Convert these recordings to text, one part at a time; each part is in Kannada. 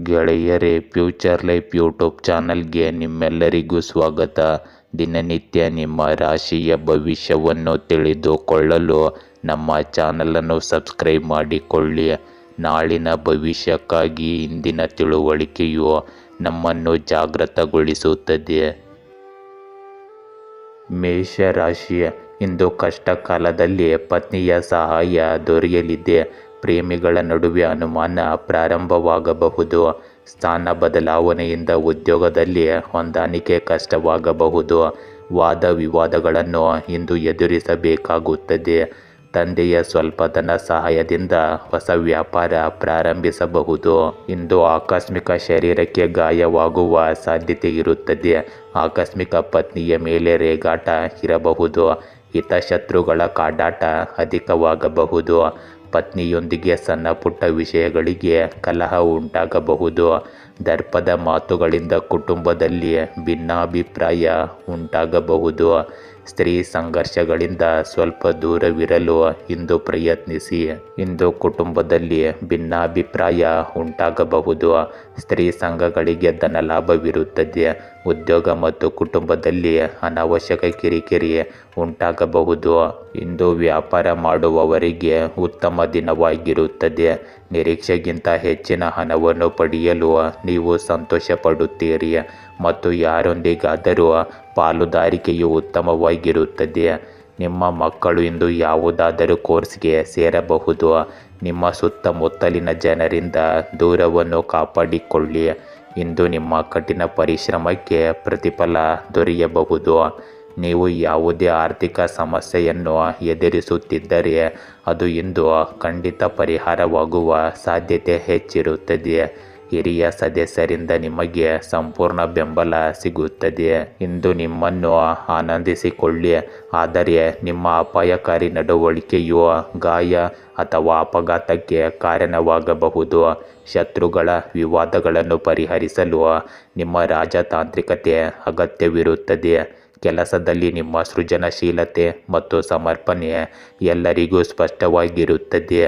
ಗೆಳೆಯರೇ, ಫ್ಯೂಚರ್ ಲೈಫ್ ಯೂಟ್ಯೂಬ್ ಚಾನಲ್ಗೆ ನಿಮ್ಮೆಲ್ಲರಿಗೂ ಸ್ವಾಗತ. ದಿನನಿತ್ಯ ನಿಮ್ಮ ರಾಶಿಯ ಭವಿಷ್ಯವನ್ನು ತಿಳಿದುಕೊಳ್ಳಲು ನಮ್ಮ ಚಾನಲನ್ನು ಸಬ್ಸ್ಕ್ರೈಬ್ ಮಾಡಿಕೊಳ್ಳಿ. ನಾಳಿನ ಭವಿಷ್ಯಕ್ಕಾಗಿ ಇಂದಿನ ತಿಳುವಳಿಕೆಯು ನಮ್ಮನ್ನು ಜಾಗೃತಗೊಳಿಸುತ್ತದೆ. ಮೇಷರಾಶಿ, ಇಂದು ಕಷ್ಟ ಕಾಲದಲ್ಲಿ ಪತ್ನಿಯ ಸಹಾಯ ದೊರೆಯಲಿದೆ. ಪ್ರೇಮಿಗಳ ನಡುವೆ ಅನುಮಾನ ಪ್ರಾರಂಭವಾಗಬಹುದು. ಸ್ಥಾನ ಬದಲಾವಣೆಯಿಂದ ಉದ್ಯೋಗದಲ್ಲಿ ಹೊಂದಾಣಿಕೆ ಕಷ್ಟವಾಗಬಹುದು. ವಾದ ವಿವಾದಗಳನ್ನು ಇಂದು ಎದುರಿಸಬೇಕಾಗುತ್ತದೆ. ತಂದೆಯ ಸ್ವಲ್ಪ ಧನ ಸಹಾಯದಿಂದ ಹೊಸ ವ್ಯಾಪಾರ ಪ್ರಾರಂಭಿಸಬಹುದು. ಇಂದು ಆಕಸ್ಮಿಕ ಶರೀರಕ್ಕೆ ಗಾಯವಾಗುವ ಸಾಧ್ಯತೆ ಇರುತ್ತದೆ. ಆಕಸ್ಮಿಕ ಪತ್ನಿಯ ಮೇಲೆ ರೇಗಾಟ ಇರಬಹುದು. ಹಿತಶತ್ರುಗಳ ಕಾದಾಟ ಅಧಿಕವಾಗಬಹುದು. ಪತ್ನಿಯೊಂದಿಗೆ ಸಣ್ಣ ಪುಟ್ಟ ವಿಷಯಗಳಿಗೆ ಕಲಹ ಉಂಟಾಗಬಹುದು. ದರ್ಪದ ಮಾತುಗಳಿಂದ ಕುಟುಂಬದಲ್ಲಿ ಭಿನ್ನಾಭಿಪ್ರಾಯ ಉಂಟಾಗಬಹುದು. ಸ್ತ್ರೀ ಸಂಘರ್ಷಗಳಿಂದ ಸ್ವಲ್ಪ ದೂರವಿರಲು ಇಂದು ಪ್ರಯತ್ನಿಸಿ. ಇಂದು ಕುಟುಂಬದಲ್ಲಿ ಭಿನ್ನಾಭಿಪ್ರಾಯ ಉಂಟಾಗಬಹುದು. ಸ್ತ್ರೀ ಸಂಘಗಳಿಗೆ ಧನಲಾಭವಿರುತ್ತದೆ. ಉದ್ಯೋಗ ಮತ್ತು ಕುಟುಂಬದಲ್ಲಿ ಅನಾವಶ್ಯಕ ಕಿರಿಕಿರಿ ಉಂಟಾಗಬಹುದು. ಇಂದು ವ್ಯಾಪಾರ ಮಾಡುವವರಿಗೆ ಉತ್ತಮ ದಿನವಾಗಿರುತ್ತದೆ. ನಿರೀಕ್ಷೆಗಿಂತ ಹೆಚ್ಚಿನ ಹಣವನ್ನು ಪಡೆಯಲು ನೀವು ಸಂತೋಷ ಪಡುತ್ತೀರಿ ಮತ್ತು ಯಾರೊಂದಿಗಾದರೂ ಪಾಲುದಾರಿಕೆಯು ಉತ್ತಮವಾಗಿರುತ್ತದೆ. ನಿಮ್ಮ ಮಕ್ಕಳು ಇಂದು ಯಾವುದಾದರೂ ಕೋರ್ಸ್ಗೆ ಸೇರಬಹುದು. ನಿಮ್ಮ ಸುತ್ತಮುತ್ತಲಿನ ಜನರಿಂದ ದೂರವನ್ನು ಕಾಪಾಡಿಕೊಳ್ಳಿ. ಇಂದು ನಿಮ್ಮ ಕಠಿಣ ಪರಿಶ್ರಮಕ್ಕೆ ಪ್ರತಿಫಲ ದೊರೆಯಬಹುದು. ನೀವು ಯಾವುದೇ ಆರ್ಥಿಕ ಸಮಸ್ಯೆಯನ್ನು ಎದುರಿಸುತ್ತಿದ್ದರೆ ಅದು ಇಂದು ಖಂಡಿತ ಪರಿಹಾರವಾಗುವ ಸಾಧ್ಯತೆ ಹೆಚ್ಚಿರುತ್ತದೆ. ಹಿರಿಯ ಸದಸ್ಯರಿಂದ ನಿಮಗೆ ಸಂಪೂರ್ಣ ಬೆಂಬಲ ಸಿಗುತ್ತದೆ. ಇಂದು ನಿಮ್ಮನ್ನು ಆನಂದಿಸಿಕೊಳ್ಳಿ, ಆದರೆ ನಿಮ್ಮ ಅಪಾಯಕಾರಿ ನಡವಳಿಕೆಯು ಗಾಯ ಅಥವಾ ಅಪಘಾತಕ್ಕೆ ಕಾರಣವಾಗಬಹುದು. ಶತ್ರುಗಳ ವಿವಾದಗಳನ್ನು ಪರಿಹರಿಸಲು ನಿಮ್ಮ ರಾಜತಾಂತ್ರಿಕತೆ ಅಗತ್ಯವಿರುತ್ತದೆ. ಕೆಲಸದಲ್ಲಿ ನಿಮ್ಮ ಸೃಜನಶೀಲತೆ ಮತ್ತು ಸಮರ್ಪಣೆ ಎಲ್ಲರಿಗೂ ಸ್ಪಷ್ಟವಾಗಿರುತ್ತದೆ.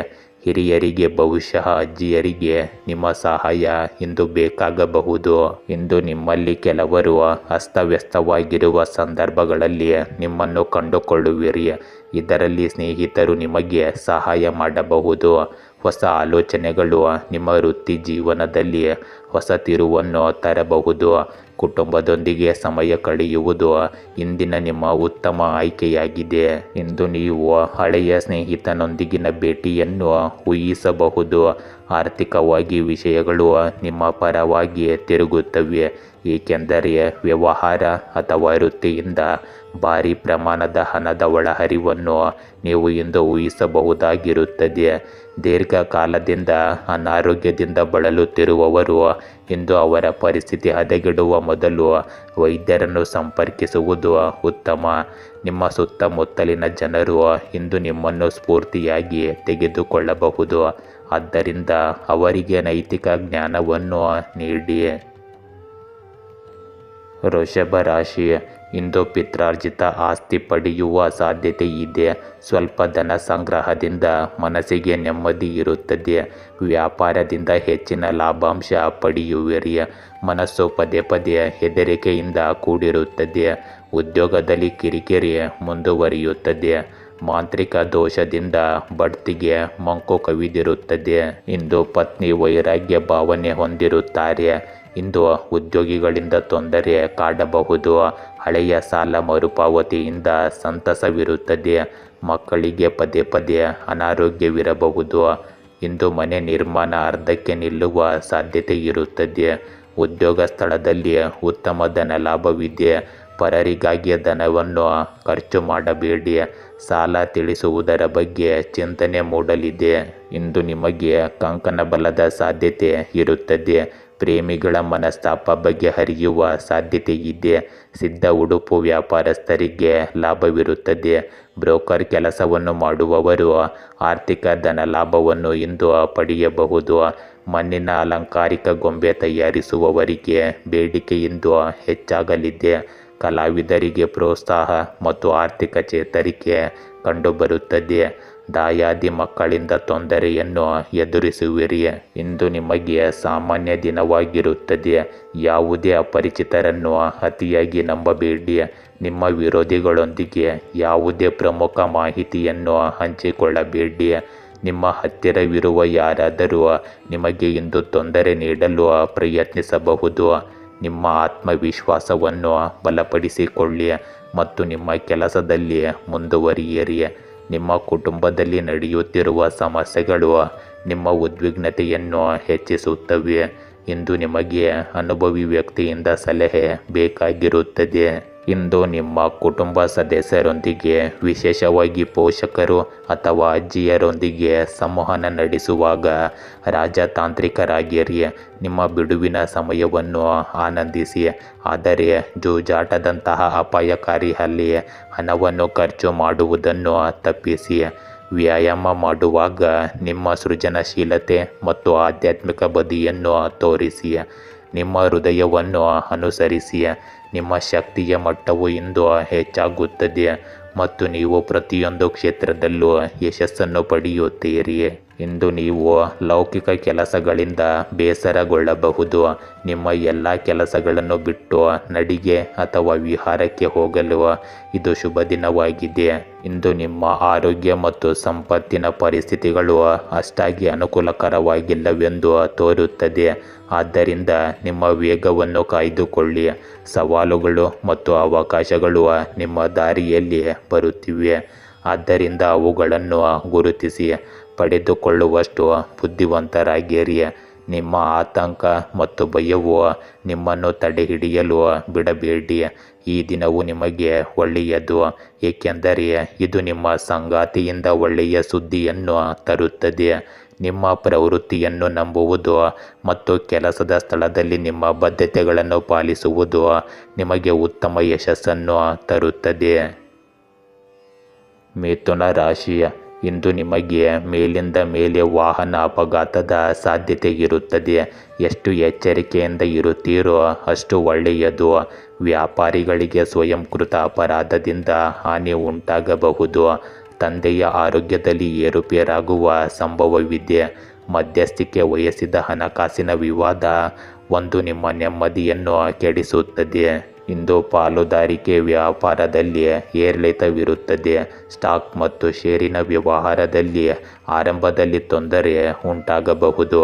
ಹಿರಿಯರಿಗೆ, ಬಹುಶಃ ಅಜ್ಜಿಯರಿಗೆ ನಿಮ್ಮ ಸಹಾಯ ಇಂದು ಬೇಕಾಗಬಹುದು. ಇಂದು ನಿಮ್ಮಲ್ಲಿ ಕೆಲವರು ಅಸ್ತವ್ಯಸ್ತವಾಗಿರುವ ಸಂದರ್ಭಗಳಲ್ಲಿ ನಿಮ್ಮನ್ನು ಕಂಡುಕೊಳ್ಳುವಿರಿ. ಇದರಲ್ಲಿ ಸ್ನೇಹಿತರು ನಿಮಗೆ ಸಹಾಯ ಮಾಡಬಹುದು. ಹೊಸ ಆಲೋಚನೆಗಳು ನಿಮ್ಮ ವೃತ್ತಿ ಜೀವನದಲ್ಲಿ ಹೊಸ ತಿರುವನ್ನು ತರಬಹುದು. ಕುಟುಂಬದೊಂದಿಗೆ ಸಮಯ ಕಳೆಯುವುದು ಇಂದಿನ ನಿಮ್ಮ ಉತ್ತಮ ಆಯ್ಕೆಯಾಗಿದೆ. ಇಂದು ನೀವು ಹಳೆಯ ಸ್ನೇಹಿತನೊಂದಿಗಿನ ಭೇಟಿಯನ್ನು ಊಹಿಸಬಹುದು. ಆರ್ಥಿಕವಾಗಿ ವಿಷಯಗಳು ನಿಮ್ಮ ಪರವಾಗಿ ತಿರುಗುತ್ತವೆ, ಏಕೆಂದರೆ ವ್ಯವಹಾರ ಅಥವಾ ವೃತ್ತಿಯಿಂದ ಭಾರಿ ಪ್ರಮಾಣದ ಹಣದ ಒಳಹರಿವನ್ನು ನೀವು ಇಂದು ಊಹಿಸಬಹುದಾಗಿರುತ್ತದೆ. ದೀರ್ಘಕಾಲದಿಂದ ಅನಾರೋಗ್ಯದಿಂದ ಬಳಲುತ್ತಿರುವವರು ಇಂದು ಅವರ ಪರಿಸ್ಥಿತಿ ಹದಗೆಡುವ ಮೊದಲು ವೈದ್ಯರನ್ನು ಸಂಪರ್ಕಿಸುವುದು ಉತ್ತಮ. ನಿಮ್ಮ ಸುತ್ತಮುತ್ತಲಿನ ಜನರು ಇಂದು ನಿಮ್ಮನ್ನು ಸ್ಫೂರ್ತಿಯಾಗಿ ತೆಗೆದುಕೊಳ್ಳಬಹುದು. ಆದ್ದರಿಂದ ಅವರಿಗೆ ನೈತಿಕ ಜ್ಞಾನವನ್ನು ನೀಡಿ. ವೃಷಭ ರಾಶಿ, ಇಂದು ಪಿತ್ರಾರ್ಜಿತ ಆಸ್ತಿ ಪಡೆಯುವ ಸಾಧ್ಯತೆ ಇದೆ. ಸ್ವಲ್ಪ ಧನ ಸಂಗ್ರಹದಿಂದ ಮನಸ್ಸಿಗೆ ನೆಮ್ಮದಿ ಇರುತ್ತದೆ. ವ್ಯಾಪಾರದಿಂದ ಹೆಚ್ಚಿನ ಲಾಭಾಂಶ ಪಡೆಯುವಿರಿ. ಮನಸ್ಸು ಪದೇ ಪದೇ ಹೆದರಿಕೆಯಿಂದ ಕೂಡಿರುತ್ತದೆ. ಉದ್ಯೋಗದಲ್ಲಿ ಕಿರಿಕಿರಿ ಮುಂದುವರಿಯುತ್ತದೆ. ಮಾಂತ್ರಿಕ ದೋಷದಿಂದ ಬಡ್ತಿಗೆ ಮಂಕು ಕವಿದಿರುತ್ತದೆ. ಇಂದು ಪತ್ನಿ ವೈರಾಗ್ಯ ಭಾವನೆ ಹೊಂದಿರುತ್ತಾರೆ. ಇಂದು ಉದ್ಯೋಗಿಗಳಿಂದ ತೊಂದರೆ ಕಾಡಬಹುದು. ಹಳೆಯ ಸಾಲ ಮರುಪಾವತಿಯಿಂದ ಸಂತಸವಿರುತ್ತದೆ. ಮಕ್ಕಳಿಗೆ ಪದೇ ಪದೇ ಅನಾರೋಗ್ಯವಿರಬಹುದು. ಇಂದು ಮನೆ ನಿರ್ಮಾಣ ಅರ್ಧಕ್ಕೆ ನಿಲ್ಲುವ ಸಾಧ್ಯತೆ ಇರುತ್ತದೆ. ಉದ್ಯೋಗ ಸ್ಥಳದಲ್ಲಿ ಉತ್ತಮ ಧನ ಲಾಭವಿದೆ. ಪರರಿಗಾಗಿ ಧನವನ್ನು ಖರ್ಚು ಮಾಡಬೇಡಿ. ಸಾಲ ತಿಳಿಸುವುದರ ಬಗ್ಗೆ ಚಿಂತನೆ ಮೂಡಲಿದೆ. ಇಂದು ನಿಮಗೆ ಕಂಕಣ ಬಲದ ಸಾಧ್ಯತೆ ಇರುತ್ತದೆ. ಪ್ರೇಮಿಗಳ ಮನಸ್ತಾಪ ಬಗೆಹರಿಯುವ ಸಾಧ್ಯತೆ ಇದೆ. ಸಿದ್ಧ ಉಡುಪು ವ್ಯಾಪಾರಸ್ಥರಿಗೆ ಲಾಭವಿರುತ್ತದೆ. ಬ್ರೋಕರ್ ಕೆಲಸವನ್ನು ಮಾಡುವವರು ಆರ್ಥಿಕ ಧನ ಲಾಭವನ್ನು ಇಂದು ಪಡೆಯಬಹುದು. ಮಣ್ಣಿನ ಅಲಂಕಾರಿಕ ಗೊಂಬೆ ತಯಾರಿಸುವವರಿಗೆ ಬೇಡಿಕೆ ಇಂದು ಹೆಚ್ಚಾಗಲಿದೆ. ಕಲಾವಿದರಿಗೆ ಪ್ರೋತ್ಸಾಹ ಮತ್ತು ಆರ್ಥಿಕ ಚೇತರಿಕೆ ಕಂಡುಬರುತ್ತದೆ. ದಾಯಾದಿ ಮಕ್ಕಳಿಂದ ತೊಂದರೆಯನ್ನು ಎದುರಿಸುವಿರಿ. ಇಂದು ನಿಮಗೆ ಸಾಮಾನ್ಯ ದಿನವಾಗಿರುತ್ತದೆ. ಯಾವುದೇ ಅಪರಿಚಿತರನ್ನು ಅತಿಯಾಗಿ ನಂಬಬೇಡಿ. ನಿಮ್ಮ ವಿರೋಧಿಗಳೊಂದಿಗೆ ಯಾವುದೇ ಪ್ರಮುಖ ಮಾಹಿತಿಯನ್ನು ಹಂಚಿಕೊಳ್ಳಬೇಡಿ. ನಿಮ್ಮ ಹತ್ತಿರವಿರುವ ಯಾರಾದರೂ ನಿಮಗೆ ಇಂದು ತೊಂದರೆ ನೀಡಲು ಪ್ರಯತ್ನಿಸಬಹುದು. ನಿಮ್ಮ ಆತ್ಮವಿಶ್ವಾಸವನ್ನು ಬಲಪಡಿಸಿಕೊಳ್ಳಿ ಮತ್ತು ನಿಮ್ಮ ಕೆಲಸದಲ್ಲಿ ಮುಂದುವರಿಯಿರಿ. ನಿಮ್ಮ ಕುಟುಂಬದಲ್ಲಿ ನಡೆಯುತ್ತಿರುವ ಸಮಸ್ಯೆಗಳು ನಿಮ್ಮ ಉದ್ವಿಗ್ನತೆಯನ್ನು ಹೆಚ್ಚಿಸುತ್ತವೆ. ಇಂದು ನಿಮಗೆ ಅನುಭವಿ ವ್ಯಕ್ತಿಯಿಂದ ಸಲಹೆ ಬೇಕಾಗಿರುತ್ತದೆ. ಇಂದು ನಿಮ್ಮ ಕುಟುಂಬ ಸದಸ್ಯರೊಂದಿಗೆ, ವಿಶೇಷವಾಗಿ ಪೋಷಕರು ಅಥವಾ ಅಜ್ಜಿಯರೊಂದಿಗೆ ಸಂವಹನ ನಡೆಸುವಾಗ ರಾಜತಾಂತ್ರಿಕರಾಗಿರಿ. ನಿಮ್ಮ ಬಿಡುವಿನ ಸಮಯವನ್ನು ಆನಂದಿಸಿ, ಆದರೆ ಜೂಜಾಟದಂತಹ ಅಪಾಯಕಾರಿ ಹಣವನ್ನು ಖರ್ಚು ಮಾಡುವುದನ್ನು ತಪ್ಪಿಸಿ. ವ್ಯಾಯಾಮ ಮಾಡುವಾಗ ನಿಮ್ಮ ಸೃಜನಶೀಲತೆ ಮತ್ತು ಆಧ್ಯಾತ್ಮಿಕ ಬದಿಯನ್ನು ತೋರಿಸಿ. ನಿಮ್ಮ ಹೃದಯವನ್ನು ಅನುಸರಿಸಿ. ನಿಮ್ಮ ಶಕ್ತಿಯ ಮಟ್ಟವು ಇಂದು ಹೆಚ್ಚಾಗುತ್ತದೆ ಮತ್ತು ನೀವು ಪ್ರತಿಯೊಂದು ಕ್ಷೇತ್ರದಲ್ಲೂ ಯಶಸ್ಸನ್ನು ಪಡೆಯುತ್ತೀರಿ. ಇಂದು ನೀವು ಲೌಕಿಕ ಕೆಲಸಗಳಿಂದ ಬೇಸರಗೊಳ್ಳಬಹುದು. ನಿಮ್ಮ ಎಲ್ಲ ಕೆಲಸಗಳನ್ನು ಬಿಟ್ಟು ನಡಿಗೆ ಅಥವಾ ವಿಹಾರಕ್ಕೆ ಹೋಗಲು ಇದು ಶುಭ ದಿನವಾಗಿದೆ. ಇಂದು ನಿಮ್ಮ ಆರೋಗ್ಯ ಮತ್ತು ಸಂಪತ್ತಿನ ಪರಿಸ್ಥಿತಿಗಳು ಅಷ್ಟಾಗಿ ಅನುಕೂಲಕರವಾಗಿಲ್ಲವೆಂದು ತೋರುತ್ತದೆ. ಆದ್ದರಿಂದ ನಿಮ್ಮ ವೇಗವನ್ನು ಕಾಯ್ದುಕೊಳ್ಳಿ. ಸವಾಲುಗಳು ಮತ್ತು ಅವಕಾಶಗಳು ನಿಮ್ಮ ದಾರಿಯಲ್ಲಿ ಬರುತ್ತಿವೆ. ಆದ್ದರಿಂದ ಅವುಗಳನ್ನು ಗುರುತಿಸಿ ಪಡೆದುಕೊಳ್ಳುವಷ್ಟು ಬುದ್ಧಿವಂತರಾಗಿರಿ. ನಿಮ್ಮ ಆತಂಕ ಮತ್ತು ಭಯವು ನಿಮ್ಮನ್ನು ತಡೆಹಿಡಿಯಲು ಬಿಡಬೇಡಿ. ಈ ದಿನವು ನಿಮಗೆ ಒಳ್ಳೆಯದು, ಏಕೆಂದರೆ ಇದು ನಿಮ್ಮ ಸಂಗಾತಿಯಿಂದ ಒಳ್ಳೆಯ ಸುದ್ದಿಯನ್ನು ತರುತ್ತದೆ. ನಿಮ್ಮ ಪ್ರವೃತ್ತಿಯನ್ನು ನಂಬುವುದು ಮತ್ತು ಕೆಲಸದ ಸ್ಥಳದಲ್ಲಿ ನಿಮ್ಮ ಬದ್ಧತೆಗಳನ್ನು ಪಾಲಿಸುವುದು ನಿಮಗೆ ಉತ್ತಮ ಯಶಸ್ಸನ್ನು ತರುತ್ತದೆ. ಮಿಥುನ ರಾಶಿ, ಇಂದು ನಿಮಗೆ ಮೇಲಿಂದ ಮೇಲೆ ವಾಹನ ಅಪಘಾತದ ಸಾಧ್ಯತೆ ಇರುತ್ತದೆ. ಎಷ್ಟು ಎಚ್ಚರಿಕೆಯಿಂದ ಇರುತ್ತೀರೋ ಅಷ್ಟು ಒಳ್ಳೆಯದು. ವ್ಯಾಪಾರಿಗಳಿಗೆ ಸ್ವಯಂಕೃತ ಅಪರಾಧದಿಂದ ಹಾನಿ ಉಂಟಾಗಬಹುದು. ತಂದೆಯ ಆರೋಗ್ಯದಲ್ಲಿ ಏರುಪೇರಾಗುವ ಸಂಭವವಿದೆ. ಮಧ್ಯಸ್ಥಿಕೆ ವಹಿಸಿದ ಹಣಕಾಸಿನ ವಿವಾದ ಒಂದು ನಿಮ್ಮ ನೆಮ್ಮದಿಯನ್ನು ಕೆಡಿಸುತ್ತದೆ. ಇಂದು ಪಾಲುದಾರಿಕೆ ವ್ಯಾಪಾರದಲ್ಲಿ ಏರಿಳಿತವಿರುತ್ತದೆ. ಸ್ಟಾಕ್ ಮತ್ತು ಷೇರಿನ ವ್ಯವಹಾರದಲ್ಲಿ ಆರಂಭದಲ್ಲಿ ತೊಂದರೆ ಉಂಟಾಗಬಹುದು.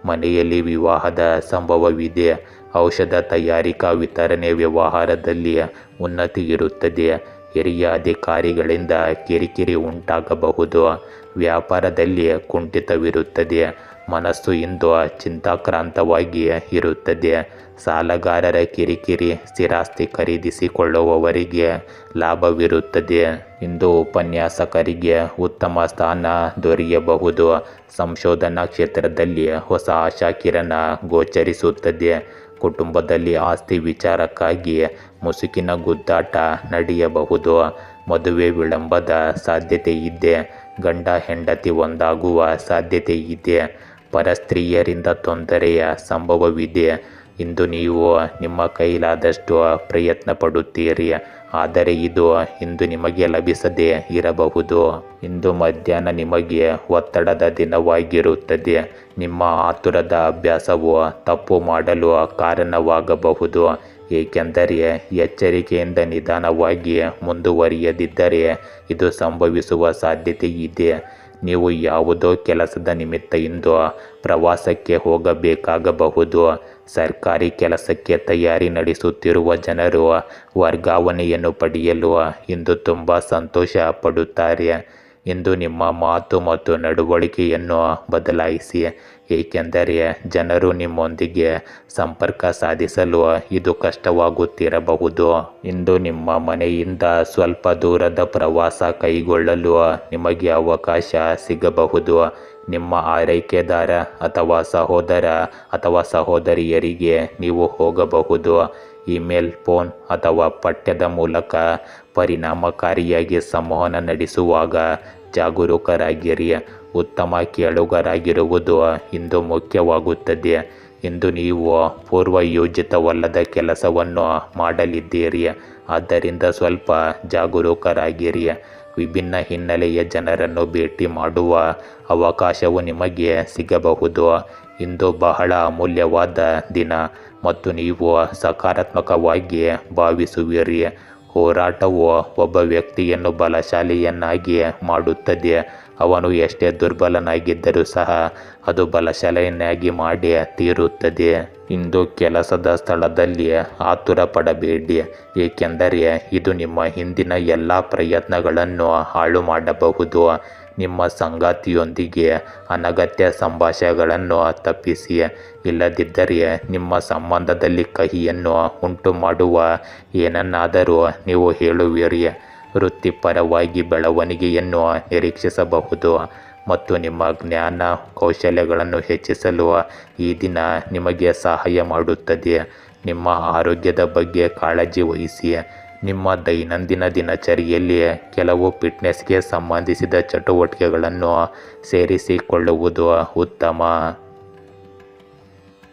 ಮನೆಯಲ್ಲಿ ವಿವಾಹದ ಸಂಭವವಿದೆ. ಔಷಧ ತಯಾರಿಕಾ ವಿತರಣೆ ವ್ಯವಹಾರದಲ್ಲಿ ಉನ್ನತಿ ಇರುತ್ತದೆ. ಹಿರಿಯ ಅಧಿಕಾರಿಗಳಿಂದ ಕಿರಿಕಿರಿ ಉಂಟಾಗಬಹುದು. ವ್ಯಾಪಾರದಲ್ಲಿ ಕುಂಠಿತವಿರುತ್ತದೆ. ಮನಸ್ಸು ಇಂದು ಚಿಂತಾಕ್ರಾಂತವಾಗಿ ಇರುತ್ತದೆ. ಸಾಲಗಾರರ ಕಿರಿಕಿರಿ, ಸ್ಥಿರಾಸ್ತಿ ಖರೀದಿಸಿಕೊಳ್ಳುವವರಿಗೆ ಲಾಭವಿರುತ್ತದೆ. ಇಂದು ಉಪನ್ಯಾಸಕರಿಗೆ ಉತ್ತಮ ಸ್ಥಾನ ದೊರೆಯಬಹುದು. ಸಂಶೋಧನಾ ಕ್ಷೇತ್ರದಲ್ಲಿ ಹೊಸ ಆಶಾಕಿರಣ ಗೋಚರಿಸುತ್ತದೆ. ಕುಟುಂಬದಲ್ಲಿ ಆಸ್ತಿ ವಿಚಾರಕ್ಕಾಗಿ ಮುಸುಕಿನ ಗುದ್ದಾಟ ನಡೆಯಬಹುದು. ಮದುವೆ ವಿಳಂಬದ ಸಾಧ್ಯತೆ ಇದೆ. ಗಂಡ ಹೆಂಡತಿ ಒಂದಾಗುವ ಸಾಧ್ಯತೆ ಇದೆ. ಪರಸ್ತ್ರೀಯರಿಂದ ತೊಂದರೆಯ ಸಂಭವವಿದೆ. ಇಂದು ನೀವು ನಿಮ್ಮ ಕೈಲಾದಷ್ಟು ಪ್ರಯತ್ನ ಪಡುತ್ತೀರಿ, ಆದರೆ ಇದು ಇಂದು ನಿಮಗೆ ಲಭಿಸದೇ ಇರಬಹುದು. ಇಂದು ಮಧ್ಯಾಹ್ನ ನಿಮಗೆ ಒತ್ತಡದ ದಿನವಾಗಿರುತ್ತದೆ. ನಿಮ್ಮ ಆತುರದ ಅಭ್ಯಾಸವು ತಪ್ಪು ಮಾಡಲು ಕಾರಣವಾಗಬಹುದು, ಏಕೆಂದರೆ ಎಚ್ಚರಿಕೆಯಿಂದ ನಿಧಾನವಾಗಿ ಮುಂದುವರಿಯದಿದ್ದರೆ ಇದು ಸಂಭವಿಸುವ ಸಾಧ್ಯತೆ ಇದೆ. ನೀವು ಯಾವುದೋ ಕೆಲಸದ ನಿಮಿತ್ತ ಇಂದು ಪ್ರವಾಸಕ್ಕೆ ಹೋಗಬೇಕಾಗಬಹುದು. ಸರ್ಕಾರಿ ಕೆಲಸಕ್ಕೆ ತಯಾರಿ ನಡೆಸುತ್ತಿರುವ ಜನರು ವರ್ಗಾವಣೆಯನ್ನು ಪಡೆಯಲು ಇಂದು ತುಂಬ ಸಂತೋಷ ಪಡುತ್ತಾರೆ. ಇಂದು ನಿಮ್ಮ ಮಾತು ಮತ್ತು ನಡವಳಿಕೆಯನ್ನು ಬದಲಾಯಿಸಿ, ಏಕೆಂದರೆ ಜನರು ನಿಮ್ಮೊಂದಿಗೆ ಸಂಪರ್ಕ ಸಾಧಿಸಲು ಇದು ಕಷ್ಟವಾಗುತ್ತಿರಬಹುದು. ಇಂದು ನಿಮ್ಮ ಮನೆಯಿಂದ ಸ್ವಲ್ಪ ದೂರದ ಪ್ರವಾಸ ಕೈಗೊಳ್ಳಲು ನಿಮಗೆ ಅವಕಾಶ ಸಿಗಬಹುದು. ನಿಮ್ಮ ಆರೈಕೆದಾರ ಅಥವಾ ಸಹೋದರ ಅಥವಾ ಸಹೋದರಿಯರಿಗೆ ನೀವು ಹೋಗಬಹುದು. ಇಮೇಲ್, ಫೋನ್ ಅಥವಾ ಪಠ್ಯದ ಮೂಲಕ ಪರಿಣಾಮಕಾರಿಯಾಗಿ ಸಂವಹನ ನಡೆಸುವಾಗ ಜಾಗರೂಕರಾಗಿರಿ. ಉತ್ತಮ ಕೇಳುಗರಾಗಿರುವುದು ಇಂದು ಮುಖ್ಯವಾಗುತ್ತದೆ. ಇಂದು ನೀವು ಪೂರ್ವಯೋಜಿತವಲ್ಲದ ಕೆಲಸವನ್ನು ಮಾಡಲಿದ್ದೀರಿ, ಆದ್ದರಿಂದ ಸ್ವಲ್ಪ ಜಾಗರೂಕರಾಗಿರಿ. ವಿಭಿನ್ನ ಹಿನ್ನೆಲೆಯ ಜನರನ್ನು ಭೇಟಿ ಮಾಡುವ ಅವಕಾಶವು ನಿಮಗೆ ಸಿಗಬಹುದು. ಇಂದು ಬಹಳ ಅಮೂಲ್ಯವಾದ ದಿನ ಮತ್ತು ನೀವು ಸಕಾರಾತ್ಮಕವಾಗಿ ಭಾವಿಸುವಿರಿ. ಹೋರಾಟವು ಒಬ್ಬ ವ್ಯಕ್ತಿಯನ್ನು ಬಲಶಾಲಿಯನ್ನಾಗಿ ಮಾಡುತ್ತದೆ. ಅವನು ಎಷ್ಟೇ ದುರ್ಬಲನಾಗಿದ್ದರೂ ಸಹ ಅದು ಬಲಶಾಲಿಯನ್ನಾಗಿ ಮಾಡಿ ತೀರುತ್ತದೆ. ಇಂದು ಕೆಲಸದ ಸ್ಥಳದಲ್ಲಿ ಆತುರ ಪಡಬೇಡಿ, ಏಕೆಂದರೆ ಇದು ನಿಮ್ಮ ಹಿಂದಿನ ಎಲ್ಲ ಪ್ರಯತ್ನಗಳನ್ನು ಹಾಳು ಮಾಡಬಹುದು. ನಿಮ್ಮ ಸಂಗಾತಿಯೊಂದಿಗೆ ಅನಗತ್ಯ ಸಂಭಾಷಣೆಗಳನ್ನು ತಪ್ಪಿಸಿ, ಇಲ್ಲದಿದ್ದರೆ ನಿಮ್ಮ ಸಂಬಂಧದಲ್ಲಿ ಕಹಿಯನ್ನು ಉಂಟು ಮಾಡುವ ಏನನ್ನಾದರೂ ನೀವು ಹೇಳುವಿರಿ. ವೃತ್ತಿಪರವಾಗಿ ಬೆಳವಣಿಗೆಯನ್ನು ನಿರೀಕ್ಷಿಸಬಹುದು ಮತ್ತು ನಿಮ್ಮ ಜ್ಞಾನ ಕೌಶಲ್ಯಗಳನ್ನು ಹೆಚ್ಚಿಸಲು ಈ ದಿನ ನಿಮಗೆ ಸಹಾಯ ಮಾಡುತ್ತದೆ. ನಿಮ್ಮ ಆರೋಗ್ಯದ ಬಗ್ಗೆ ಕಾಳಜಿ ವಹಿಸಿ. ನಿಮ್ಮ ದೈನಂದಿನ ದಿನಚರಿಯಲ್ಲಿ ಕೆಲವು ಫಿಟ್ನೆಸ್ಗೆ ಸಂಬಂಧಿಸಿದ ಚಟುವಟಿಕೆಗಳನ್ನು ಸೇರಿಸಿಕೊಳ್ಳುವುದು ಉತ್ತಮ.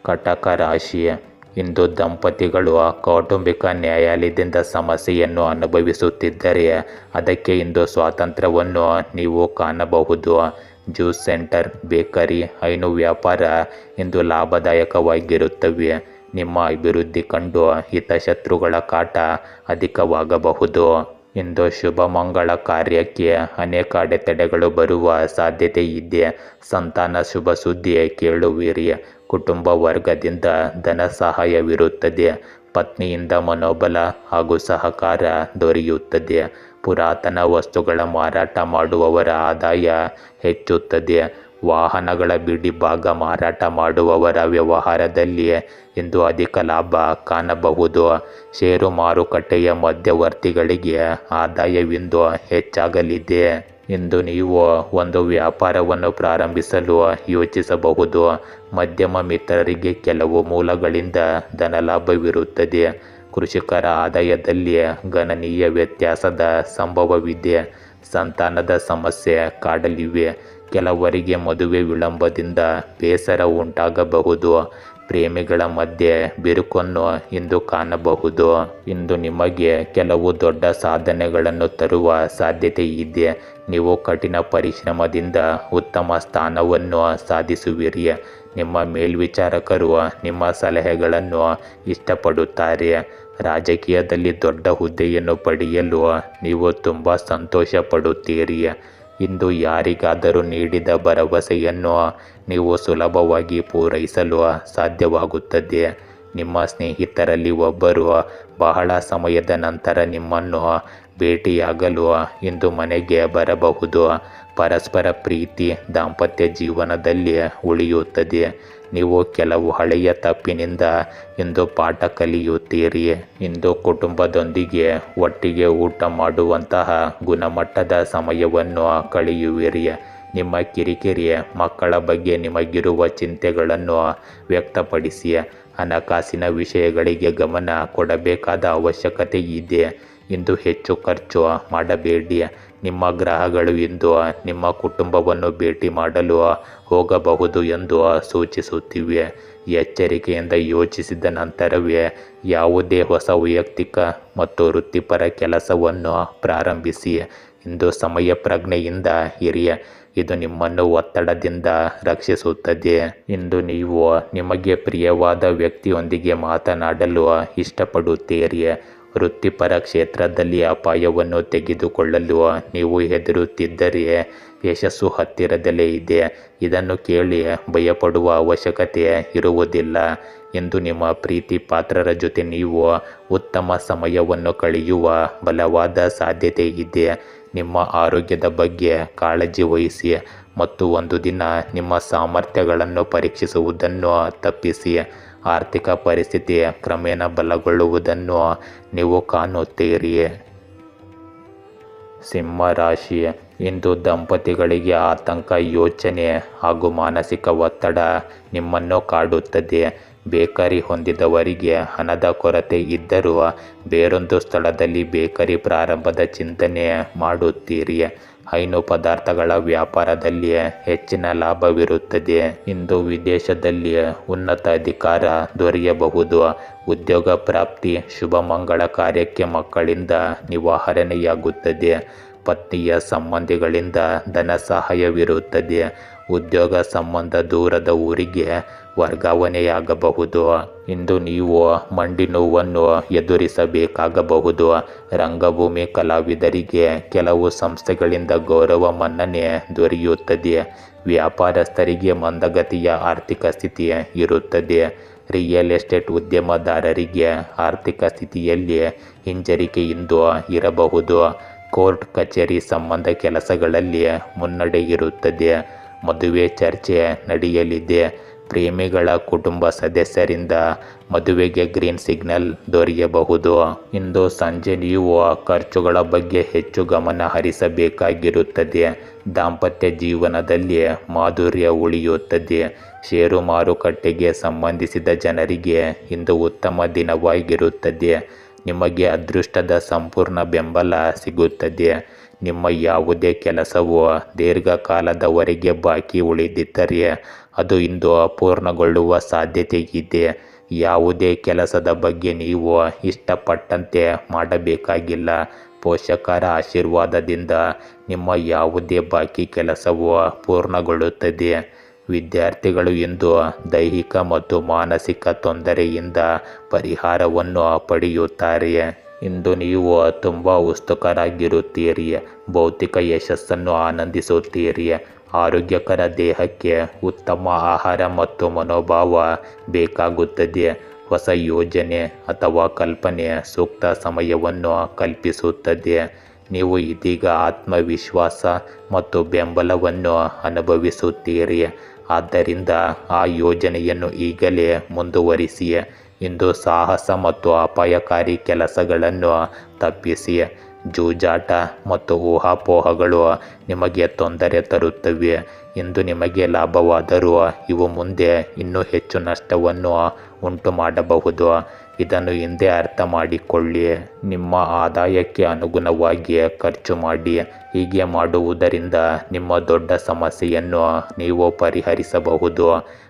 ಕಟಕ ರಾಶಿ, ಇಂದು ದಂಪತಿಗಳು ಕೌಟುಂಬಿಕ ನ್ಯಾಯಾಲಯದಿಂದ ಸಮಸ್ಯೆಯನ್ನು ಅನುಭವಿಸುತ್ತಿದ್ದರೆ ಅದಕ್ಕೆ ಇಂದು ಸ್ವಾತಂತ್ರ್ಯವನ್ನು ನೀವು ಕಾಣಬಹುದು. ಜ್ಯೂಸ್ ಸೆಂಟರ್, ಬೇಕರಿ, ಹೈನು ವ್ಯಾಪಾರ ಇಂದು ಲಾಭದಾಯಕವಾಗಿರುತ್ತವೆ. ನಿಮ್ಮ ಅಭಿವೃದ್ಧಿ ಕಂಡು ಹಿತಶತ್ರುಗಳ ಕಾಟ ಅಧಿಕವಾಗಬಹುದು. ಇಂದು ಶುಭ ಮಂಗಳ ಕಾರ್ಯಕ್ಕೆ ಅನೇಕ ಅಡೆತಡೆಗಳು ಬರುವ ಸಾಧ್ಯತೆ ಇದೆ. ಸಂತಾನ ಶುಭ ಸುದ್ದಿ ಕೇಳುವಿರಿ. ಕುಟುಂಬ ವರ್ಗದಿಂದ ಧನ ಸಹಾಯವಿರುತ್ತದೆ. ಪತ್ನಿಯಿಂದ ಮನೋಬಲ ಹಾಗೂ ಸಹಕಾರ ದೊರೆಯುತ್ತದೆ. ಪುರಾತನ ವಸ್ತುಗಳ ಮಾರಾಟ ಮಾಡುವವರ ಆದಾಯ ಹೆಚ್ಚುತ್ತದೆ. ವಾಹನಗಳ ಬಿಡಿ ಭಾಗ ಮಾರಾಟ ಮಾಡುವವರ ವ್ಯವಹಾರದಲ್ಲಿ ಇಂದು ಅಧಿಕ ಲಾಭ ಕಾಣಬಹುದು. ಷೇರು ಮಾರುಕಟ್ಟೆಯ ಮಧ್ಯವರ್ತಿಗಳಿಗೆ ಆದಾಯವಿಂದು ಹೆಚ್ಚಾಗಲಿದೆ. ಇಂದು ನೀವು ಒಂದು ವ್ಯಾಪಾರವನ್ನು ಪ್ರಾರಂಭಿಸಲು ಯೋಚಿಸಬಹುದು. ಮಧ್ಯಮ ಮಿತ್ರರಿಗೆ ಕೆಲವು ಮೂಲಗಳಿಂದ ಧನಲಾಭವಿರುತ್ತದೆ. ಕೃಷಿಕರ ಆದಾಯದಲ್ಲಿ ಗಣನೀಯ ವ್ಯತ್ಯಾಸದ ಸಂಭವವಿದೆ. ಸಂತಾನದ ಸಮಸ್ಯೆ ಕಾಡಲಿವೆ. ಕೆಲವರಿಗೆ ಮದುವೆ ವಿಳಂಬದಿಂದ ಬೇಸರ ಉಂಟಾಗಬಹುದು. ಪ್ರೇಮಿಗಳ ಮಧ್ಯೆ ಬಿರುಕನ್ನು ಇಂದು ಕಾಣಬಹುದು. ಇಂದು ನಿಮಗೆ ಕೆಲವು ದೊಡ್ಡ ಸಾಧನೆಗಳನ್ನು ತರುವ ಸಾಧ್ಯತೆ ಇದೆ. ನೀವು ಕಠಿಣ ಪರಿಶ್ರಮದಿಂದ ಉತ್ತಮ ಸ್ಥಾನವನ್ನು ಸಾಧಿಸುವಿರಿ. ನಿಮ್ಮ ಮೇಲ್ವಿಚಾರಕರು ನಿಮ್ಮ ಸಲಹೆಗಳನ್ನು ಇಷ್ಟಪಡುತ್ತಾರೆ. ರಾಜಕೀಯದಲ್ಲಿ ದೊಡ್ಡ ಹುದ್ದೆಯನ್ನು ಪಡೆಯಲು ನೀವು ತುಂಬ ಸಂತೋಷ ಪಡುತ್ತೀರಿ. ಇಂದು ಯಾರಿಗಾದರೂ ನೀಡಿದ ಭರವಸೆಯನ್ನು ನೀವು ಸುಲಭವಾಗಿ ಪೂರೈಸಲು ಸಾಧ್ಯವಾಗುತ್ತದೆ. ನಿಮ್ಮ ಸ್ನೇಹಿತರಲ್ಲಿ ಒಬ್ಬರು ಬಹಳ ಸಮಯದ ನಂತರ ನಿಮ್ಮನ್ನು ಭೇಟಿಯಾಗಲು ಇಂದು ಮನೆಗೆ ಬರಬಹುದು. ಪರಸ್ಪರ ಪ್ರೀತಿ ದಾಂಪತ್ಯ ಜೀವನದಲ್ಲಿ ಉಳಿಯುತ್ತದೆ. ನೀವು ಕೆಲವು ಹಳೆಯ ತಪ್ಪಿನಿಂದ ಇಂದು ಪಾಠ ಕಲಿಯುತ್ತೀರಿ. ಇಂದು ಕುಟುಂಬದೊಂದಿಗೆ ಒಟ್ಟಿಗೆ ಊಟ ಮಾಡುವಂತಹ ಗುಣಮಟ್ಟದ ಸಮಯವನ್ನು ಕಳೆಯುವಿರಿ. ನಿಮ್ಮ ಕಿರಿಕಿರಿ ಮಕ್ಕಳ ಬಗ್ಗೆ ನಿಮಗಿರುವ ಚಿಂತೆಗಳನ್ನು ವ್ಯಕ್ತಪಡಿಸಿ. ಹಣಕಾಸಿನ ವಿಷಯಗಳಿಗೆ ಗಮನ ಕೊಡಬೇಕಾದ ಅವಶ್ಯಕತೆ ಇದೆ. ಇಂದು ಹೆಚ್ಚು ಖರ್ಚು ಮಾಡಬೇಡಿ. ನಿಮ್ಮ ಗ್ರಹಗಳು ಇಂದು ನಿಮ್ಮ ಕುಟುಂಬವನ್ನು ಭೇಟಿ ಮಾಡಲು ಹೋಗಬಹುದು ಎಂದು ಸೂಚಿಸುತ್ತಿವೆ. ಎಚ್ಚರಿಕೆಯಿಂದ ಯೋಚಿಸಿದ ನಂತರವೇ ಯಾವುದೇ ಹೊಸ ವೈಯಕ್ತಿಕ ಮತ್ತು ವೃತ್ತಿಪರ ಕೆಲಸವನ್ನು ಪ್ರಾರಂಭಿಸಿ. ಇಂದು ಸಮಯ ಪ್ರಜ್ಞೆಯಿಂದ ಇರಿ. ಇದು ನಿಮ್ಮನ್ನು ಒತ್ತಡದಿಂದ ರಕ್ಷಿಸುತ್ತದೆ. ಇಂದು ನೀವು ನಿಮಗೆ ಪ್ರಿಯವಾದ ವ್ಯಕ್ತಿಯೊಂದಿಗೆ ಮಾತನಾಡಲು ಇಷ್ಟಪಡುತ್ತೀರಿ. ವೃತ್ತಿಪರ ಕ್ಷೇತ್ರದಲ್ಲಿ ಅಪಾಯವನ್ನು ತೆಗೆದುಕೊಳ್ಳಲು ನೀವು ಹೆದರುತ್ತಿದ್ದರೆ ಯಶಸ್ಸು ಹತ್ತಿರದಲ್ಲೇ ಇದೆ. ಇದನ್ನು ಕೇಳಿ ಭಯಪಡುವ ಅವಶ್ಯಕತೆ ಇರುವುದಿಲ್ಲ. ಎಂದು ನಿಮ್ಮ ಪ್ರೀತಿ ಪಾತ್ರರ ಜೊತೆ ನೀವು ಉತ್ತಮ ಸಮಯವನ್ನು ಕಳೆಯುವ ಬಲವಾದ ಸಾಧ್ಯತೆ ಇದೆ. ನಿಮ್ಮ ಆರೋಗ್ಯದ ಬಗ್ಗೆ ಕಾಳಜಿ ವಹಿಸಿ ಮತ್ತು ಒಂದು ದಿನ ನಿಮ್ಮ ಸಾಮರ್ಥ್ಯಗಳನ್ನು ಪರೀಕ್ಷಿಸುವುದನ್ನು ತಪ್ಪಿಸಿ. ಆರ್ಥಿಕ ಪರಿಸ್ಥಿತಿ ಕ್ರಮೇಣ ಬಲಗೊಳ್ಳುವುದನ್ನು ನೀವು ಕಾಣುತ್ತೀರಿ. ಸಿಂಹ ರಾಶಿ, ಇಂದು ದಂಪತಿಗಳಿಗೆ ಆತಂಕ, ಯೋಚನೆ ಹಾಗೂ ಮಾನಸಿಕ ಒತ್ತಡ ನಿಮ್ಮನ್ನು ಕಾಡುತ್ತದೆ. ಬೇಕರಿ ಹೊಂದಿದವರಿಗೆ ಹಣದ ಕೊರತೆ ಇದ್ದರೂ ಬೇರೊಂದು ಸ್ಥಳದಲ್ಲಿ ಬೇಕರಿ ಪ್ರಾರಂಭದ ಚಿಂತನೆ ಮಾಡುತ್ತೀರಿ. ಹೈನು ಪದಾರ್ಥಗಳ ವ್ಯಾಪಾರದಲ್ಲಿ ಹೆಚ್ಚಿನ ಲಾಭವಿರುತ್ತದೆ. ಇಂದು ವಿದೇಶದಲ್ಲಿ ಉನ್ನತ ಅಧಿಕಾರ ದೊರೆಯಬಹುದು. ಉದ್ಯೋಗ ಪ್ರಾಪ್ತಿ, ಶುಭ ಮಂಗಳ ಕಾರ್ಯಕ್ಕೆ ಮಕ್ಕಳಿಂದ ನಿವಾರಣೆಯಾಗುತ್ತದೆ. ಪತ್ನಿಯ ಸಂಬಂಧಿಗಳಿಂದ ಧನ ಸಹಾಯವಿರುತ್ತದೆ. ಉದ್ಯೋಗ ಸಂಬಂಧ ದೂರದ ಊರಿಗೆ ವರ್ಗಾವಣೆಯಾಗಬಹುದು. ಇಂದು ನೀವು ಮಂಡಿ ನೋವನ್ನು ಎದುರಿಸಬೇಕಾಗಬಹುದು. ರಂಗಭೂಮಿ ಕಲಾವಿದರಿಗೆ ಕೆಲವು ಸಂಸ್ಥೆಗಳಿಂದ ಗೌರವ ಮನ್ನಣೆ ದೊರೆಯುತ್ತದೆ. ವ್ಯಾಪಾರಸ್ಥರಿಗೆ ಮಂದಗತಿಯ ಆರ್ಥಿಕ ಸ್ಥಿತಿ ಇರುತ್ತದೆ. ರಿಯಲ್ ಎಸ್ಟೇಟ್ ಉದ್ಯಮದಾರರಿಗೆ ಆರ್ಥಿಕ ಸ್ಥಿತಿಯಲ್ಲಿ ಹಿಂಜರಿಕೆಯಿಂದ ಇರಬಹುದು. ಕೋರ್ಟ್ ಕಚೇರಿ ಸಂಬಂಧ ಕೆಲಸಗಳಲ್ಲಿ ಮುನ್ನಡೆ ಇರುತ್ತದೆ. ಮದುವೆ ಚರ್ಚೆ ನಡೆಯಲಿದೆ. ಪ್ರೇಮಿಗಳ ಕುಟುಂಬ ಸದಸ್ಯರಿಂದ ಮದುವೆಗೆ ಗ್ರೀನ್ ಸಿಗ್ನಲ್ ದೊರೆಯಬಹುದು. ಇಂದು ಸಂಜೆ ನೀವು ಖರ್ಚುಗಳ ಬಗ್ಗೆ ಹೆಚ್ಚು ಗಮನ ಹರಿಸಬೇಕಾಗಿರುತ್ತದೆ. ದಾಂಪತ್ಯ ಜೀವನದಲ್ಲಿ ಮಾಧುರ್ಯ ಉಳಿಯುತ್ತದೆ. ಷೇರು ಮಾರುಕಟ್ಟೆಗೆ ಸಂಬಂಧಿಸಿದ ಜನರಿಗೆ ಇಂದು ಉತ್ತಮ ದಿನವಾಗಿರುತ್ತದೆ. ನಿಮಗೆ ಅದೃಷ್ಟದ ಸಂಪೂರ್ಣ ಬೆಂಬಲ ಸಿಗುತ್ತದೆ. ನಿಮ್ಮ ಯಾವುದೇ ಕೆಲಸವು ದೀರ್ಘಕಾಲದವರೆಗೆ ಬಾಕಿ ಉಳಿದಿದ್ದರೆ ಅದು ಇಂದು ಪೂರ್ಣಗೊಳ್ಳುವ ಸಾಧ್ಯತೆ ಇದೆ. ಯಾವುದೇ ಕೆಲಸದ ಬಗ್ಗೆ ನೀವು ಇಷ್ಟಪಟ್ಟಂತೆ ಮಾಡಬೇಕಾಗಿಲ್ಲ. ಪೋಷಕರ ಆಶೀರ್ವಾದದಿಂದ ನಿಮ್ಮ ಯಾವುದೇ ಬಾಕಿ ಕೆಲಸವು ಪೂರ್ಣಗೊಳ್ಳುತ್ತದೆ. ವಿದ್ಯಾರ್ಥಿಗಳು ಇಂದು ದೈಹಿಕ ಮತ್ತು ಮಾನಸಿಕ ತೊಂದರೆಯಿಂದ ಪರಿಹಾರವನ್ನು ಪಡೆಯುತ್ತಾರೆ. ಇಂದು ನೀವು ತುಂಬ ಉತ್ಸುಕರಾಗಿರುತ್ತೀರಿ. ಭೌತಿಕ ಯಶಸ್ಸನ್ನು ಆನಂದಿಸುತ್ತೀರಿ. ಆರೋಗ್ಯಕರ ದೇಹಕ್ಕೆ ಉತ್ತಮ ಆಹಾರ ಮತ್ತು ಮನೋಭಾವ ಬೇಕಾಗುತ್ತದೆ. ಹೊಸ ಯೋಜನೆ ಅಥವಾ ಕಲ್ಪನೆ ಸೂಕ್ತ ಸಮಯವನ್ನು ಕಲ್ಪಿಸುತ್ತದೆ. ನೀವು ಇದೀಗ ಆತ್ಮವಿಶ್ವಾಸ ಮತ್ತು ಬೆಂಬಲವನ್ನು ಅನುಭವಿಸುತ್ತೀರಿ. ಆದ್ದರಿಂದ ಆ ಯೋಜನೆಯನ್ನು ಈಗಲೇ ಮುಂದುವರಿಸಿ. ಇಂದು ಸಾಹಸ ಮತ್ತು ಅಪಾಯಕಾರಿ ಕೆಲಸಗಳನ್ನು ತಪ್ಪಿಸಿ. ಜೂಜಾಟ ಮತ್ತು ಊಹಾಪೋಹಗಳು ನಿಮಗೆ ತೊಂದರೆ ತರುತ್ತವೆ. ಇಂದು ನಿಮಗೆ ಲಾಭವಾದರೂ ಇವು ಮುಂದೆ ಇನ್ನೂ ಹೆಚ್ಚು ನಷ್ಟವನ್ನು ಉಂಟು ಮಾಡಬಹುದು. ಇದನ್ನು ಹಿಂದೆ ಅರ್ಥ ಮಾಡಿಕೊಳ್ಳಿ. ನಿಮ್ಮ ಆದಾಯಕ್ಕೆ ಅನುಗುಣವಾಗಿ ಖರ್ಚು ಮಾಡಿ. ಹೀಗೆ ಮಾಡುವುದರಿಂದ ನಿಮ್ಮ ದೊಡ್ಡ ಸಮಸ್ಯೆಯನ್ನು ನೀವು ಪರಿಹರಿಸಬಹುದು.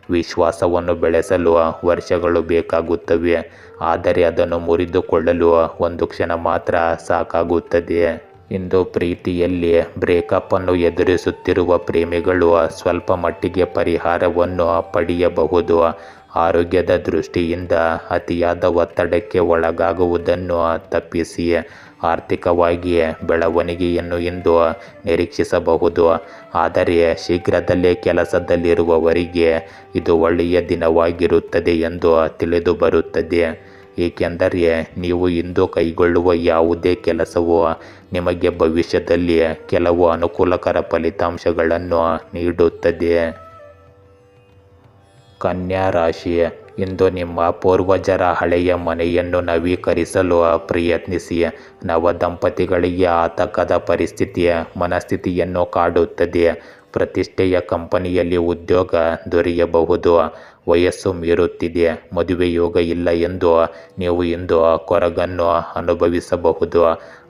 ವಿಶ್ವಾಸವನ್ನು ಬೆಳೆಸಲು ವರ್ಷಗಳು ಬೇಕಾಗುತ್ತವೆ, ಆದರೆ ಅದನ್ನು ಮುರಿದುಕೊಳ್ಳಲು ಒಂದು ಕ್ಷಣ ಮಾತ್ರ ಸಾಕಾಗುತ್ತದೆ. ಇಂದು ಪ್ರೀತಿಯಲ್ಲಿ ಬ್ರೇಕಪ್ ಅನ್ನು ಎದುರಿಸುತ್ತಿರುವ ಪ್ರೇಮಿಗಳು ಸ್ವಲ್ಪ ಮಟ್ಟಿಗೆ ಪರಿಹಾರವನ್ನು ಪಡೆಯಬಹುದು. ಆರೋಗ್ಯದ ದೃಷ್ಟಿಯಿಂದ ಅತಿಯಾದ ಒತ್ತಡಕ್ಕೆ ಒಳಗಾಗುವುದನ್ನು ತಪ್ಪಿಸಿ. ಆರ್ಥಿಕವಾಗಿ ಬೆಳವಣಿಗೆಯನ್ನು ಇಂದು ನಿರೀಕ್ಷಿಸಬಹುದು, ಆದರೆ ಶೀಘ್ರದಲ್ಲೇ ಕೆಲಸದಲ್ಲಿರುವವರಿಗೆ ಇದು ಒಳ್ಳೆಯ ದಿನವಾಗಿರುತ್ತದೆ ಎಂದು ತಿಳಿದು ಬರುತ್ತದೆ. ಏಕೆಂದರೆ ನೀವು ಇಂದು ಕೈಗೊಳ್ಳುವ ಯಾವುದೇ ಕೆಲಸವು ನಿಮಗೆ ಭವಿಷ್ಯದಲ್ಲಿ ಕೆಲವು ಅನುಕೂಲಕರ ಫಲಿತಾಂಶಗಳನ್ನು ನೀಡುತ್ತದೆ. ಕನ್ಯಾ ರಾಶಿ, ಇಂದು ನಿಮ್ಮ ಪೂರ್ವಜರ ಹಳೆಯ ಮನೆಯನ್ನು ನವೀಕರಿಸಲು ಪ್ರಯತ್ನಿಸಿ. ನವ ದಂಪತಿಗಳಿಗೆ ಆತಂಕದ ಪರಿಸ್ಥಿತಿ ಮನಸ್ಥಿತಿಯನ್ನು ಕಾಡುತ್ತದೆ. ಪ್ರತಿಷ್ಠೆಯ ಕಂಪನಿಯಲ್ಲಿ ಉದ್ಯೋಗ ದೊರೆಯಬಹುದು. ವಯಸ್ಸು ಮೀರುತ್ತಿದೆ. ಮದುವೆ ಯೋಗ ಇಲ್ಲ ಎಂದು ನೀವು ಇಂದು ಕೊರಗನ್ನು ಅನುಭವಿಸಬಹುದು.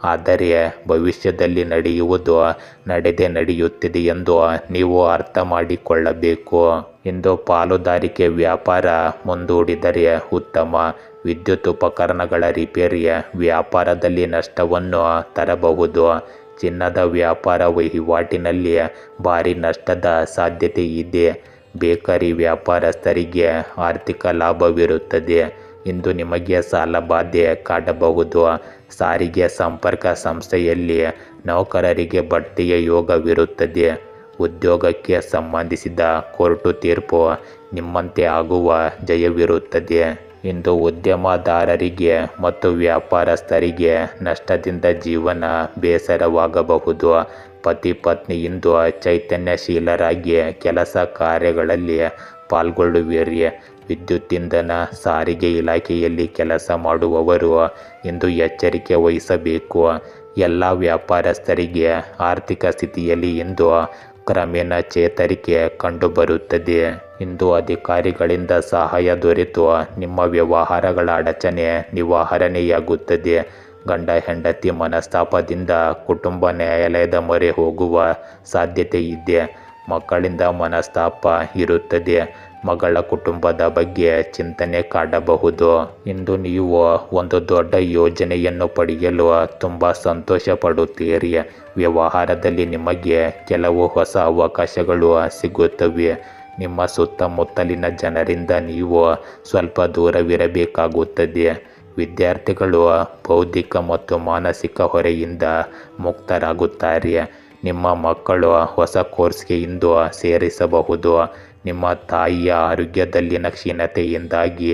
ಆದರೆ ಭವಿಷ್ಯದಲ್ಲಿ ನಡೆಯುವುದು ನಡೆದೇ ನಡೆಯುತ್ತದೆ ಎಂದು ನೀವು ಅರ್ಥ ಮಾಡಿಕೊಳ್ಳಬೇಕು. ಇಂದು ಪಾಲುದಾರಿಕೆ ವ್ಯಾಪಾರ ಮುಂದೂಡಿದರೆ ಉತ್ತಮ. ವಿದ್ಯುತ್ ಉಪಕರಣಗಳ ರಿಪೇರಿ ವ್ಯಾಪಾರದಲ್ಲಿ ನಷ್ಟವನ್ನು ತರಬಹುದು. ಚಿನ್ನದ ವ್ಯಾಪಾರ ವಹಿವಾಟಿನಲ್ಲಿ ಭಾರಿ ನಷ್ಟದ ಸಾಧ್ಯತೆ ಇದೆ. ಬೇಕರಿ ವ್ಯಾಪಾರಸ್ಥರಿಗೆ ಆರ್ಥಿಕ ಲಾಭವಿರುತ್ತದೆ. ಇಂದು ನಿಮಗೆ ಸಾಲಬಾಧೆ ಕಾಡಬಹುದು. ಸಾರಿಗೆ ಸಂಪರ್ಕ ಸಂಸ್ಥೆಯಲ್ಲಿ ನೌಕರರಿಗೆ ಬಡ್ತಿಯ ಯೋಗವಿರುತ್ತದೆ. ಉದ್ಯೋಗಕ್ಕೆ ಸಂಬಂಧಿಸಿದ ಕೋರ್ಟು ತೀರ್ಪು ನಿಮ್ಮಂತೆ ಆಗುವ ಜಯವಿರುತ್ತದೆ. ಇಂದು ಉದ್ಯಮದಾರರಿಗೆ ಮತ್ತು ವ್ಯಾಪಾರಸ್ಥರಿಗೆ ನಷ್ಟದಿಂದ ಜೀವನ ಬೇಸರವಾಗಬಹುದು. ಪತಿ ಪತ್ನಿ ಇಂದು ಚೈತನ್ಯಶೀಲರಾಗಿ ಕೆಲಸ ಕಾರ್ಯಗಳಲ್ಲಿ ಪಾಲ್ಗೊಳ್ಳುವಿರಿ. ವಿದ್ಯುತ್ ಇಂಧನ ಸಾರಿಗೆ ಇಲಾಖೆಯಲ್ಲಿ ಕೆಲಸ ಮಾಡುವವರು ಇಂದು ಎಚ್ಚರಿಕೆ ವಹಿಸಬೇಕು. ಎಲ್ಲ ವ್ಯಾಪಾರಸ್ಥರಿಗೆ ಆರ್ಥಿಕ ಸ್ಥಿತಿಯಲ್ಲಿ ಇಂದು ಕ್ರಮೇಣ ಚೇತರಿಕೆ ಕಂಡುಬರುತ್ತದೆ. ಇಂದು ಅಧಿಕಾರಿಗಳಿಂದ ಸಹಾಯ ದೊರೆತು ನಿಮ್ಮ ವ್ಯವಹಾರಗಳ ಅಡಚಣೆ ನಿವಾರಣೆಯಾಗುತ್ತದೆ. ಗಂಡ ಹೆಂಡತಿ ಮನಸ್ತಾಪದಿಂದ ಕುಟುಂಬ ನ್ಯಾಯಾಲಯದ ಮೊರೆ ಹೋಗುವ ಸಾಧ್ಯತೆ ಇದೆ. ಮಕ್ಕಳಿಂದ ಮನಸ್ತಾಪ ಇರುತ್ತದೆ. ಮಗಳ ಕುಟುಂಬದ ಬಗ್ಗೆ ಚಿಂತನೆ ಕಾಡಬಹುದು. ಇಂದು ನೀವು ಒಂದು ದೊಡ್ಡ ಯೋಜನೆಯನ್ನು ಪಡೆಯಲು ತುಂಬ ಸಂತೋಷ ಪಡುತ್ತೀರಿ. ವ್ಯವಹಾರದಲ್ಲಿ ನಿಮಗೆ ಕೆಲವು ಹೊಸ ಅವಕಾಶಗಳು ಸಿಗುತ್ತವೆ. ನಿಮ್ಮ ಸುತ್ತಮುತ್ತಲಿನ ಜನರಿಂದ ನೀವು ಸ್ವಲ್ಪ ದೂರವಿರಬೇಕಾಗುತ್ತದೆ. ವಿದ್ಯಾರ್ಥಿಗಳು ಬೌದ್ಧಿಕ ಮತ್ತು ಮಾನಸಿಕ ಹೊರೆಯಿಂದ ಮುಕ್ತರಾಗುತ್ತಾರೆ. ನಿಮ್ಮ ಮಕ್ಕಳು ಹೊಸ ಕೋರ್ಸ್ಗೆ ಇಂದು ಸೇರಿಸಬಹುದು. ನಿಮ್ಮ ತಾಯಿಯ ಆರೋಗ್ಯದಲ್ಲಿನ ಕ್ಷೀಣತೆಯಿಂದಾಗಿ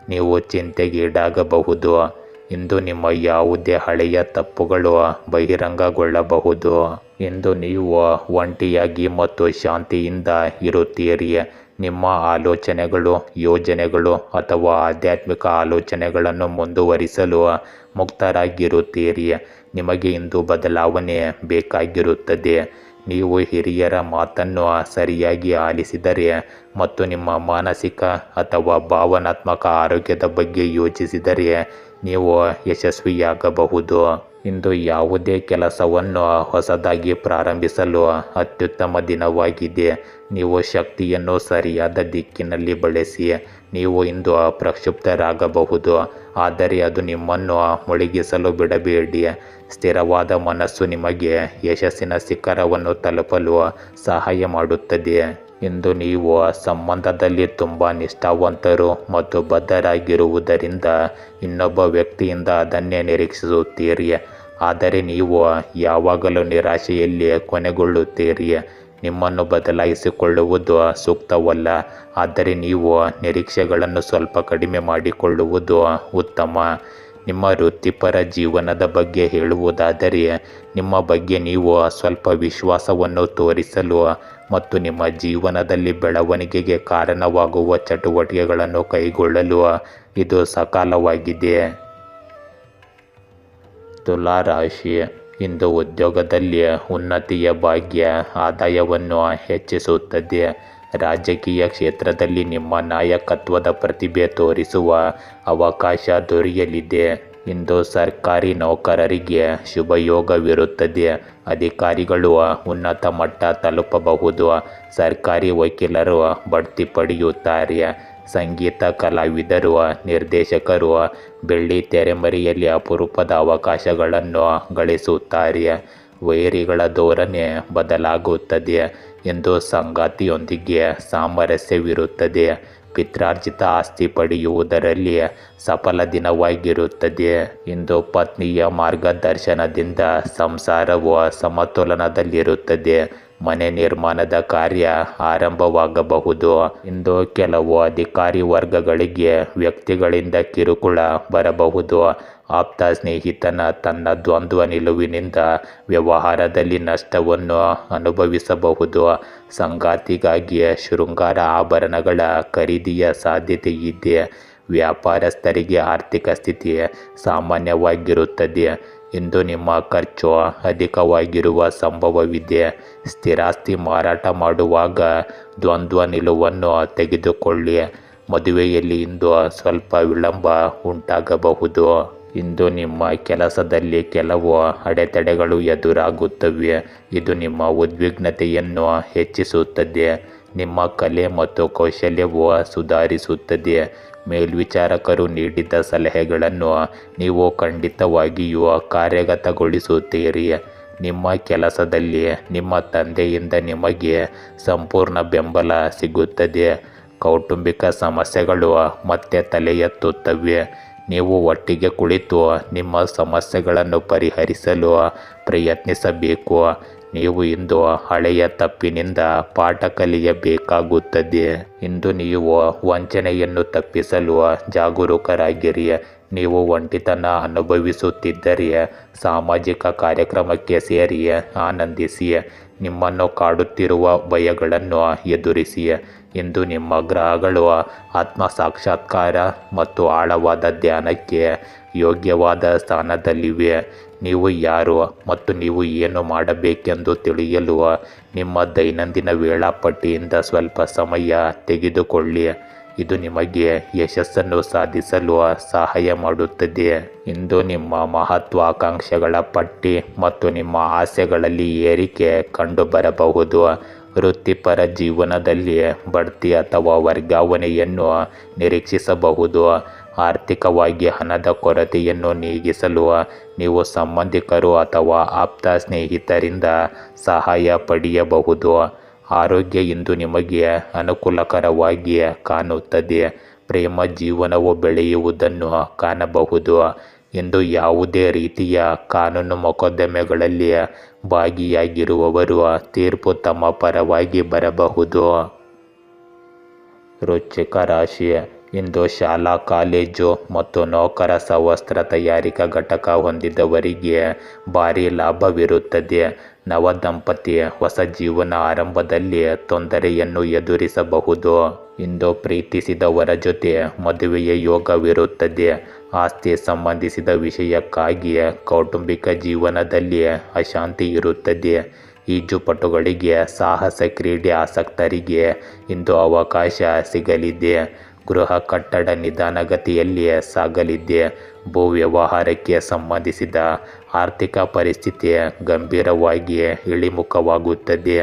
ನೀವು ಚಿಂತೆಗೀಡಾಗಬಹುದು. ಇಂದು ನಿಮ್ಮ ಯಾವುದೇ ಹಳೆಯ ತಪ್ಪುಗಳು ಬಹಿರಂಗಗೊಳ್ಳಬಹುದು. ಇಂದು ನೀವು ಒಂಟಿಯಾಗಿ ಮತ್ತು ಶಾಂತಿಯಿಂದ ಇರುತ್ತೀರಿ. ನಿಮ್ಮ ಆಲೋಚನೆಗಳು, ಯೋಜನೆಗಳು ಅಥವಾ ಆಧ್ಯಾತ್ಮಿಕ ಆಲೋಚನೆಗಳನ್ನು ಮುಂದುವರಿಸಲು ಮುಕ್ತರಾಗಿರುತ್ತೀರಿ. ನಿಮಗೆ ಇಂದು ಬದಲಾವಣೆ ಬೇಕಾಗಿರುತ್ತದೆ. ನೀವು ಹಿರಿಯರ ಮಾತನ್ನು ಸರಿಯಾಗಿ ಆಲಿಸಿದರೆ ಮತ್ತು ನಿಮ್ಮ ಮಾನಸಿಕ ಅಥವಾ ಭಾವನಾತ್ಮಕ ಆರೋಗ್ಯದ ಬಗ್ಗೆ ಯೋಚಿಸಿದರೆ ನೀವು ಯಶಸ್ವಿಯಾಗಬಹುದು. ಇಂದು ಯಾವುದೇ ಕೆಲಸವನ್ನು ಹೊಸದಾಗಿ ಪ್ರಾರಂಭಿಸಲು ಅತ್ಯುತ್ತಮ ದಿನವಾಗಿದೆ. ನೀವು ಶಕ್ತಿಯನ್ನು ಸರಿಯಾದ ದಿಕ್ಕಿನಲ್ಲಿ ಬಳಸಿ. ನೀವು ಇಂದು ಪ್ರಕ್ಷುಬ್ಧರಾಗಬಹುದು, ಆದರೆ ಅದು ನಿಮ್ಮನ್ನು ಮುಳುಗಿಸಲು ಬಿಡಬೇಡಿ. ಸ್ಥಿರವಾದ ಮನಸ್ಸು ನಿಮಗೆ ಯಶಸ್ಸಿನ ಶಿಖರವನ್ನು ತಲುಪಲು ಸಹಾಯ ಮಾಡುತ್ತದೆ. ಇಂದು ನೀವು ಸಂಬಂಧದಲ್ಲಿ ತುಂಬ ನಿಷ್ಠಾವಂತರು ಮತ್ತು ಬದ್ಧರಾಗಿರುವುದರಿಂದ ಇನ್ನೊಬ್ಬ ವ್ಯಕ್ತಿಯಿಂದ ಅದನ್ನೇ ನಿರೀಕ್ಷಿಸುತ್ತೀರಿ. ಆದರೆ ನೀವು ಯಾವಾಗಲೂ ನಿರಾಶೆಯಲ್ಲಿ ಕೊನೆಗೊಳ್ಳುತ್ತೀರಿ. ನಿಮ್ಮನ್ನು ಬದಲಾಯಿಸಿಕೊಳ್ಳುವುದು ಸೂಕ್ತವಲ್ಲ, ಆದರೆ ನೀವು ನಿರೀಕ್ಷೆಗಳನ್ನು ಸ್ವಲ್ಪ ಕಡಿಮೆ ಮಾಡಿಕೊಳ್ಳುವುದು ಉತ್ತಮ. ನಿಮ್ಮ ವೃತ್ತಿಪರ ಜೀವನದ ಬಗ್ಗೆ ಹೇಳುವುದಾದರೆ, ನಿಮ್ಮ ಬಗ್ಗೆ ನೀವು ಸ್ವಲ್ಪ ವಿಶ್ವಾಸವನ್ನು ತೋರಿಸಲು ಮತ್ತು ನಿಮ್ಮ ಜೀವನದಲ್ಲಿ ಬೆಳವಣಿಗೆಗೆ ಕಾರಣವಾಗುವ ಚಟುವಟಿಕೆಗಳನ್ನು ಕೈಗೊಳ್ಳಲು ಇದು ಸಕಾಲವಾಗಿದೆ. ತುಲಾ ರಾಶಿ, ಇಂದು ಉದ್ಯೋಗದಲ್ಲಿ ಉನ್ನತಿಯ ಭಾಗ್ಯ ಆದಾಯವನ್ನು ಹೆಚ್ಚಿಸುತ್ತದೆ. ರಾಜಕೀಯ ಕ್ಷೇತ್ರದಲ್ಲಿ ನಿಮ್ಮ ನಾಯಕತ್ವದ ಪ್ರತಿಭೆ ತೋರಿಸುವ ಅವಕಾಶ ದೊರೆಯಲಿದೆ. ಇಂದು ಸರ್ಕಾರಿ ನೌಕರರಿಗೆ ಶುಭಯೋಗವಿರುತ್ತದೆ. ಅಧಿಕಾರಿಗಳು ಉನ್ನತ ಮಟ್ಟ ತಲುಪಬಹುದು. ಸರ್ಕಾರಿ ವಕೀಲರು ಬಡ್ತಿ ಪಡೆಯುತ್ತಾರೆ. ಸಂಗೀತ ಕಲಾವಿದರು, ನಿರ್ದೇಶಕರು ಬೆಳ್ಳಿ ತೆರೆಮರೆಯಲ್ಲಿ ಅಪರೂಪದ ಅವಕಾಶಗಳನ್ನು ಗಳಿಸುತ್ತಾರೆ. ವೈರಿಗಳ ಧೋರಣೆ ಬದಲಾಗುತ್ತದೆ. ಇಂದು ಸಂಗಾತಿಯೊಂದಿಗೆ ಸಾಮರಸ್ಯವಿರುತ್ತದೆ. ಪಿತ್ರಾರ್ಜಿತ ಆಸ್ತಿ ಪಡೆಯುವುದರಲ್ಲಿ ಸಫಲ ದಿನವಾಗಿರುತ್ತದೆ. ಇಂದು ಪತ್ನಿಯ ಮಾರ್ಗದರ್ಶನದಿಂದ ಸಂಸಾರವು ಸಮತೋಲನದಲ್ಲಿರುತ್ತದೆ. ಮನೆ ನಿರ್ಮಾಣದ ಕಾರ್ಯ ಆರಂಭವಾಗಬಹುದು. ಇಂದು ಕೆಲವು ಅಧಿಕಾರಿ ವರ್ಗಗಳಿಗೆ ವ್ಯಕ್ತಿಗಳಿಂದ ಕಿರುಕುಳ ಬರಬಹುದು. ಆಪ್ತ ಸ್ನೇಹಿತನ ತನ್ನ ದ್ವಂದ್ವ ನಿಲುವಿನಿಂದ ವ್ಯವಹಾರದಲ್ಲಿ ನಷ್ಟವನ್ನು ಅನುಭವಿಸಬಹುದು. ಸಂಗಾತಿಗಾಗಿ ಶೃಂಗಾರ ಆಭರಣಗಳ ಖರೀದಿಯ ಸಾಧ್ಯತೆ ಇದೆ. ವ್ಯಾಪಾರಸ್ಥರಿಗೆ ಆರ್ಥಿಕ ಸ್ಥಿತಿ ಸಾಮಾನ್ಯವಾಗಿರುತ್ತದೆ. ಇಂದು ನಿಮ್ಮ ಖರ್ಚು ಅಧಿಕವಾಗಿರುವ ಸಂಭವವಿದೆ. ಸ್ಥಿರಾಸ್ತಿ ಮಾರಾಟ ಮಾಡುವಾಗ ದ್ವಂದ್ವ ನಿಲುವನ್ನು ತೆಗೆದುಕೊಳ್ಳಿ. ಮದುವೆಯಲ್ಲಿ ಇಂದು ಸ್ವಲ್ಪ ವಿಳಂಬ ಉಂಟಾಗಬಹುದು. ಇಂದು ನಿಮ್ಮ ಕೆಲಸದಲ್ಲಿ ಕೆಲವು ಅಡೆತಡೆಗಳು ಎದುರಾಗುತ್ತವೆ. ಇದು ನಿಮ್ಮ ಉದ್ವಿಗ್ನತೆಯನ್ನು ಹೆಚ್ಚಿಸುತ್ತದೆ. ನಿಮ್ಮ ಕಲೆ ಮತ್ತು ಕೌಶಲ್ಯವು ಸುಧಾರಿಸುತ್ತದೆ. ಮೇಲ್ವಿಚಾರಕರು ನೀಡಿದ ಸಲಹೆಗಳನ್ನು ನೀವು ಖಂಡಿತವಾಗಿಯೂ ಕಾರ್ಯಗತಗೊಳಿಸುತ್ತೀರಿ. ನಿಮ್ಮ ಕೆಲಸದಲ್ಲಿ ನಿಮ್ಮ ತಂದೆಯಿಂದ ನಿಮಗೆ ಸಂಪೂರ್ಣ ಬೆಂಬಲ ಸಿಗುತ್ತದೆ. ಕೌಟುಂಬಿಕ ಸಮಸ್ಯೆಗಳು ಮತ್ತೆ ತಲೆ ಎತ್ತುತ್ತವೆ. ನೀವು ಒಟ್ಟಿಗೆ ಕುಳಿತು ನಿಮ್ಮ ಸಮಸ್ಯೆಗಳನ್ನು ಪರಿಹರಿಸಲು ಪ್ರಯತ್ನಿಸಬೇಕು. ನೀವು ಇಂದು ಹಳೆಯ ತಪ್ಪಿನಿಂದ ಪಾಠ ಕಲಿಯಬೇಕಾಗುತ್ತದೆ. ಇಂದು ನೀವು ವಂಚನೆಯನ್ನು ತಪ್ಪಿಸಲು ಜಾಗರೂಕರಾಗಿರಿ. ನೀವು ಒಂಟಿತನ ಅನುಭವಿಸುತ್ತಿದ್ದರೆ ಸಾಮಾಜಿಕ ಕಾರ್ಯಕ್ರಮಕ್ಕೆ ಸೇರಿ ಆನಂದಿಸಿ. ನಿಮ್ಮನ್ನು ಕಾಡುತ್ತಿರುವ ಭಯಗಳನ್ನು ಎದುರಿಸಿ. ಇಂದು ನಿಮ್ಮ ಗ್ರಹಗಳು ಆತ್ಮ ಸಾಕ್ಷಾತ್ಕಾರ ಮತ್ತು ಆಳವಾದ ಧ್ಯಾನಕ್ಕೆ ಯೋಗ್ಯವಾದ ಸ್ಥಾನದಲ್ಲಿವೆ. ನೀವು ಯಾರು ಮತ್ತು ನೀವು ಏನು ಮಾಡಬೇಕೆಂದು ತಿಳಿಯಲು ನಿಮ್ಮ ದೈನಂದಿನ ವೇಳಾಪಟ್ಟಿಯಿಂದ ಸ್ವಲ್ಪ ಸಮಯ ತೆಗೆದುಕೊಳ್ಳಿ. ಇದು ನಿಮಗೆ ಯಶಸ್ಸನ್ನು ಸಾಧಿಸಲು ಸಹಾಯ ಮಾಡುತ್ತದೆ. ಇಂದು ನಿಮ್ಮ ಮಹತ್ವಾಕಾಂಕ್ಷೆಗಳ ಪಟ್ಟಿ ಮತ್ತು ನಿಮ್ಮ ಆಸೆಗಳಲ್ಲಿ ಏರಿಕೆ ಕಂಡುಬರಬಹುದು. ವೃತ್ತಿಪರ ಜೀವನದಲ್ಲಿ ಬಡ್ತಿ ಅಥವಾ ವರ್ಗಾವಣೆಯನ್ನು ನಿರೀಕ್ಷಿಸಬಹುದು. ಆರ್ಥಿಕವಾಗಿ ಹಣದ ಕೊರತೆಯನ್ನು ನೀಗಿಸಲು ನೀವು ಸಂಬಂಧಿಕರು ಅಥವಾ ಆಪ್ತ ಸ್ನೇಹಿತರಿಂದ ಸಹಾಯ ಪಡೆಯಬಹುದು. ಆರೋಗ್ಯ ಇಂದು ನಿಮಗೆ ಅನುಕೂಲಕರವಾಗಿ ಕಾಣುತ್ತದೆ. ಪ್ರೇಮ ಜೀವನವು ಬೆಳೆಯುವುದನ್ನು ಕಾಣಬಹುದು. ಇಂದು ಯಾವುದೇ ರೀತಿಯ ಕಾನೂನು ಮೊಕದ್ದಮೆಗಳಲ್ಲಿ ಭಾಗಿಯಾಗಿರುವವರು ತೀರ್ಪು ತಮ್ಮ ಪರವಾಗಿ ಬರಬಹುದು. ವೃಶ್ಚಿಕ ರಾಶಿ, ಇಂದು ಶಾಲಾ, ಕಾಲೇಜು ಮತ್ತು ನೌಕರ ಸವಸ್ತ್ರ ತಯಾರಿಕಾ ಘಟಕ ಹೊಂದಿದವರಿಗೆ ಭಾರಿ ಲಾಭವಿರುತ್ತದೆ. ನವ ದಂಪತಿ ಹೊಸ ಜೀವನ ಆರಂಭದಲ್ಲಿ ತೊಂದರೆಯನ್ನು ಎದುರಿಸಬಹುದು. ಇಂದು ಪ್ರೀತಿಸಿದವರ ಜೊತೆ ಮದುವೆಯ ಯೋಗವಿರುತ್ತದೆ. ಆಸ್ತಿ ಸಂಬಂಧಿಸಿದ ವಿಷಯಕ್ಕಾಗಿ ಕೌಟುಂಬಿಕ ಜೀವನದಲ್ಲಿ ಅಶಾಂತಿ ಇರುತ್ತದೆ. ಈಜುಪಟುಗಳಿಗೆ, ಸಾಹಸ ಕ್ರೀಡೆ ಆಸಕ್ತರಿಗೆ ಇಂದು ಅವಕಾಶ ಸಿಗಲಿದೆ. ಗೃಹ ಕಟ್ಟಡ ನಿಧಾನಗತಿಯಲ್ಲಿ ಸಾಗಲಿದೆ. ಭೂ ವ್ಯವಹಾರಕ್ಕೆ ಸಂಬಂಧಿಸಿದ ಆರ್ಥಿಕ ಪರಿಸ್ಥಿತಿ ಗಂಭೀರವಾಗಿ ಇಳಿಮುಖವಾಗುತ್ತದೆ.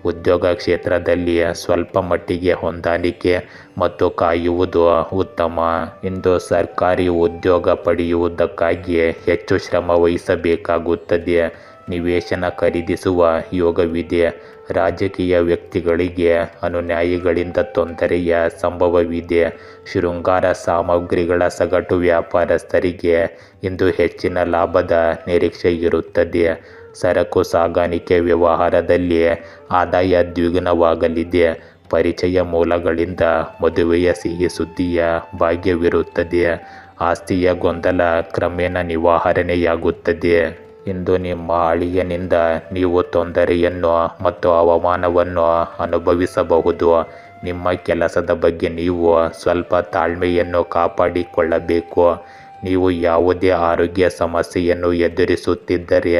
ಉದ್ಯೋಗ ಕ್ಷೇತ್ರದಲ್ಲಿ ಸ್ವಲ್ಪ ಮಟ್ಟಿಗೆ ಹೊಂದಾಣಿಕೆ ಮತ್ತು ಕಾಯುವುದು ಉತ್ತಮ. ಇಂದು ಸರ್ಕಾರಿ ಉದ್ಯೋಗ ಪಡೆಯುವುದಕ್ಕಾಗಿ ಹೆಚ್ಚು ಶ್ರಮ ವಹಿಸಬೇಕಾಗುತ್ತದೆ. ನಿವೇಶನ ಖರೀದಿಸುವ ಯೋಗವಿದೆ. ರಾಜಕೀಯ ವ್ಯಕ್ತಿಗಳಿಗೆ ಅನುಯಾಯಿಗಳಿಂದ ತೊಂದರೆಯ ಸಂಭವವಿದೆ. ಶೃಂಗಾರ ಸಾಮಗ್ರಿಗಳ ಸಗಟು ವ್ಯಾಪಾರಸ್ಥರಿಗೆ ಇಂದು ಹೆಚ್ಚಿನ ಲಾಭದ ನಿರೀಕ್ಷೆ ಇರುತ್ತದೆ. ಸರಕು ಸಾಗಾಣಿಕೆ ವ್ಯವಹಾರದಲ್ಲಿ ಆದಾಯ ದ್ವಿಗುಣವಾಗಲಿದೆ. ಪರಿಚಯ ಮೂಲಗಳಿಂದ ಮದುವೆಯ ಸಿಹಿ ಸುದ್ದಿಯ ಭಾಗ್ಯವಿರುತ್ತದೆ. ಆಸ್ತಿಯ ಗೊಂದಲ ಕ್ರಮೇಣ ನಿವಾರಣೆಯಾಗುತ್ತದೆ. ಇಂದು ನಿಮ್ಮ ಅಳಿಯನಿಂದ ನೀವು ತೊಂದರೆಯನ್ನು ಮತ್ತು ಅವಮಾನವನ್ನು ಅನುಭವಿಸಬಹುದು. ನಿಮ್ಮ ಕೆಲಸದ ಬಗ್ಗೆ ನೀವು ಸ್ವಲ್ಪ ತಾಳ್ಮೆಯನ್ನು ಕಾಪಾಡಿಕೊಳ್ಳಬೇಕು. ನೀವು ಯಾವುದೇ ಆರೋಗ್ಯ ಸಮಸ್ಯೆಯನ್ನು ಎದುರಿಸುತ್ತಿದ್ದರೆ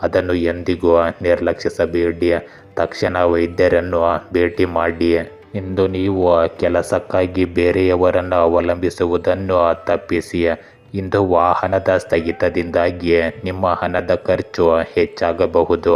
ಅದನ್ನು ಎಂದಿಗೂ ನಿರ್ಲಕ್ಷಿಸಬೇಡಿ. ತಕ್ಷಣ ವೈದ್ಯರನ್ನು ಭೇಟಿ ಮಾಡಿ. ಇಂದು ನೀವು ಕೆಲಸಕ್ಕಾಗಿ ಬೇರೆಯವರನ್ನು ಅವಲಂಬಿಸುವುದನ್ನು ತಪ್ಪಿಸಿ. ಇಂದು ವಾಹನದ ಸ್ಥಗಿತದಿಂದಾಗಿ ನಿಮ್ಮ ಹಣದ ಖರ್ಚು ಹೆಚ್ಚಾಗಬಹುದು.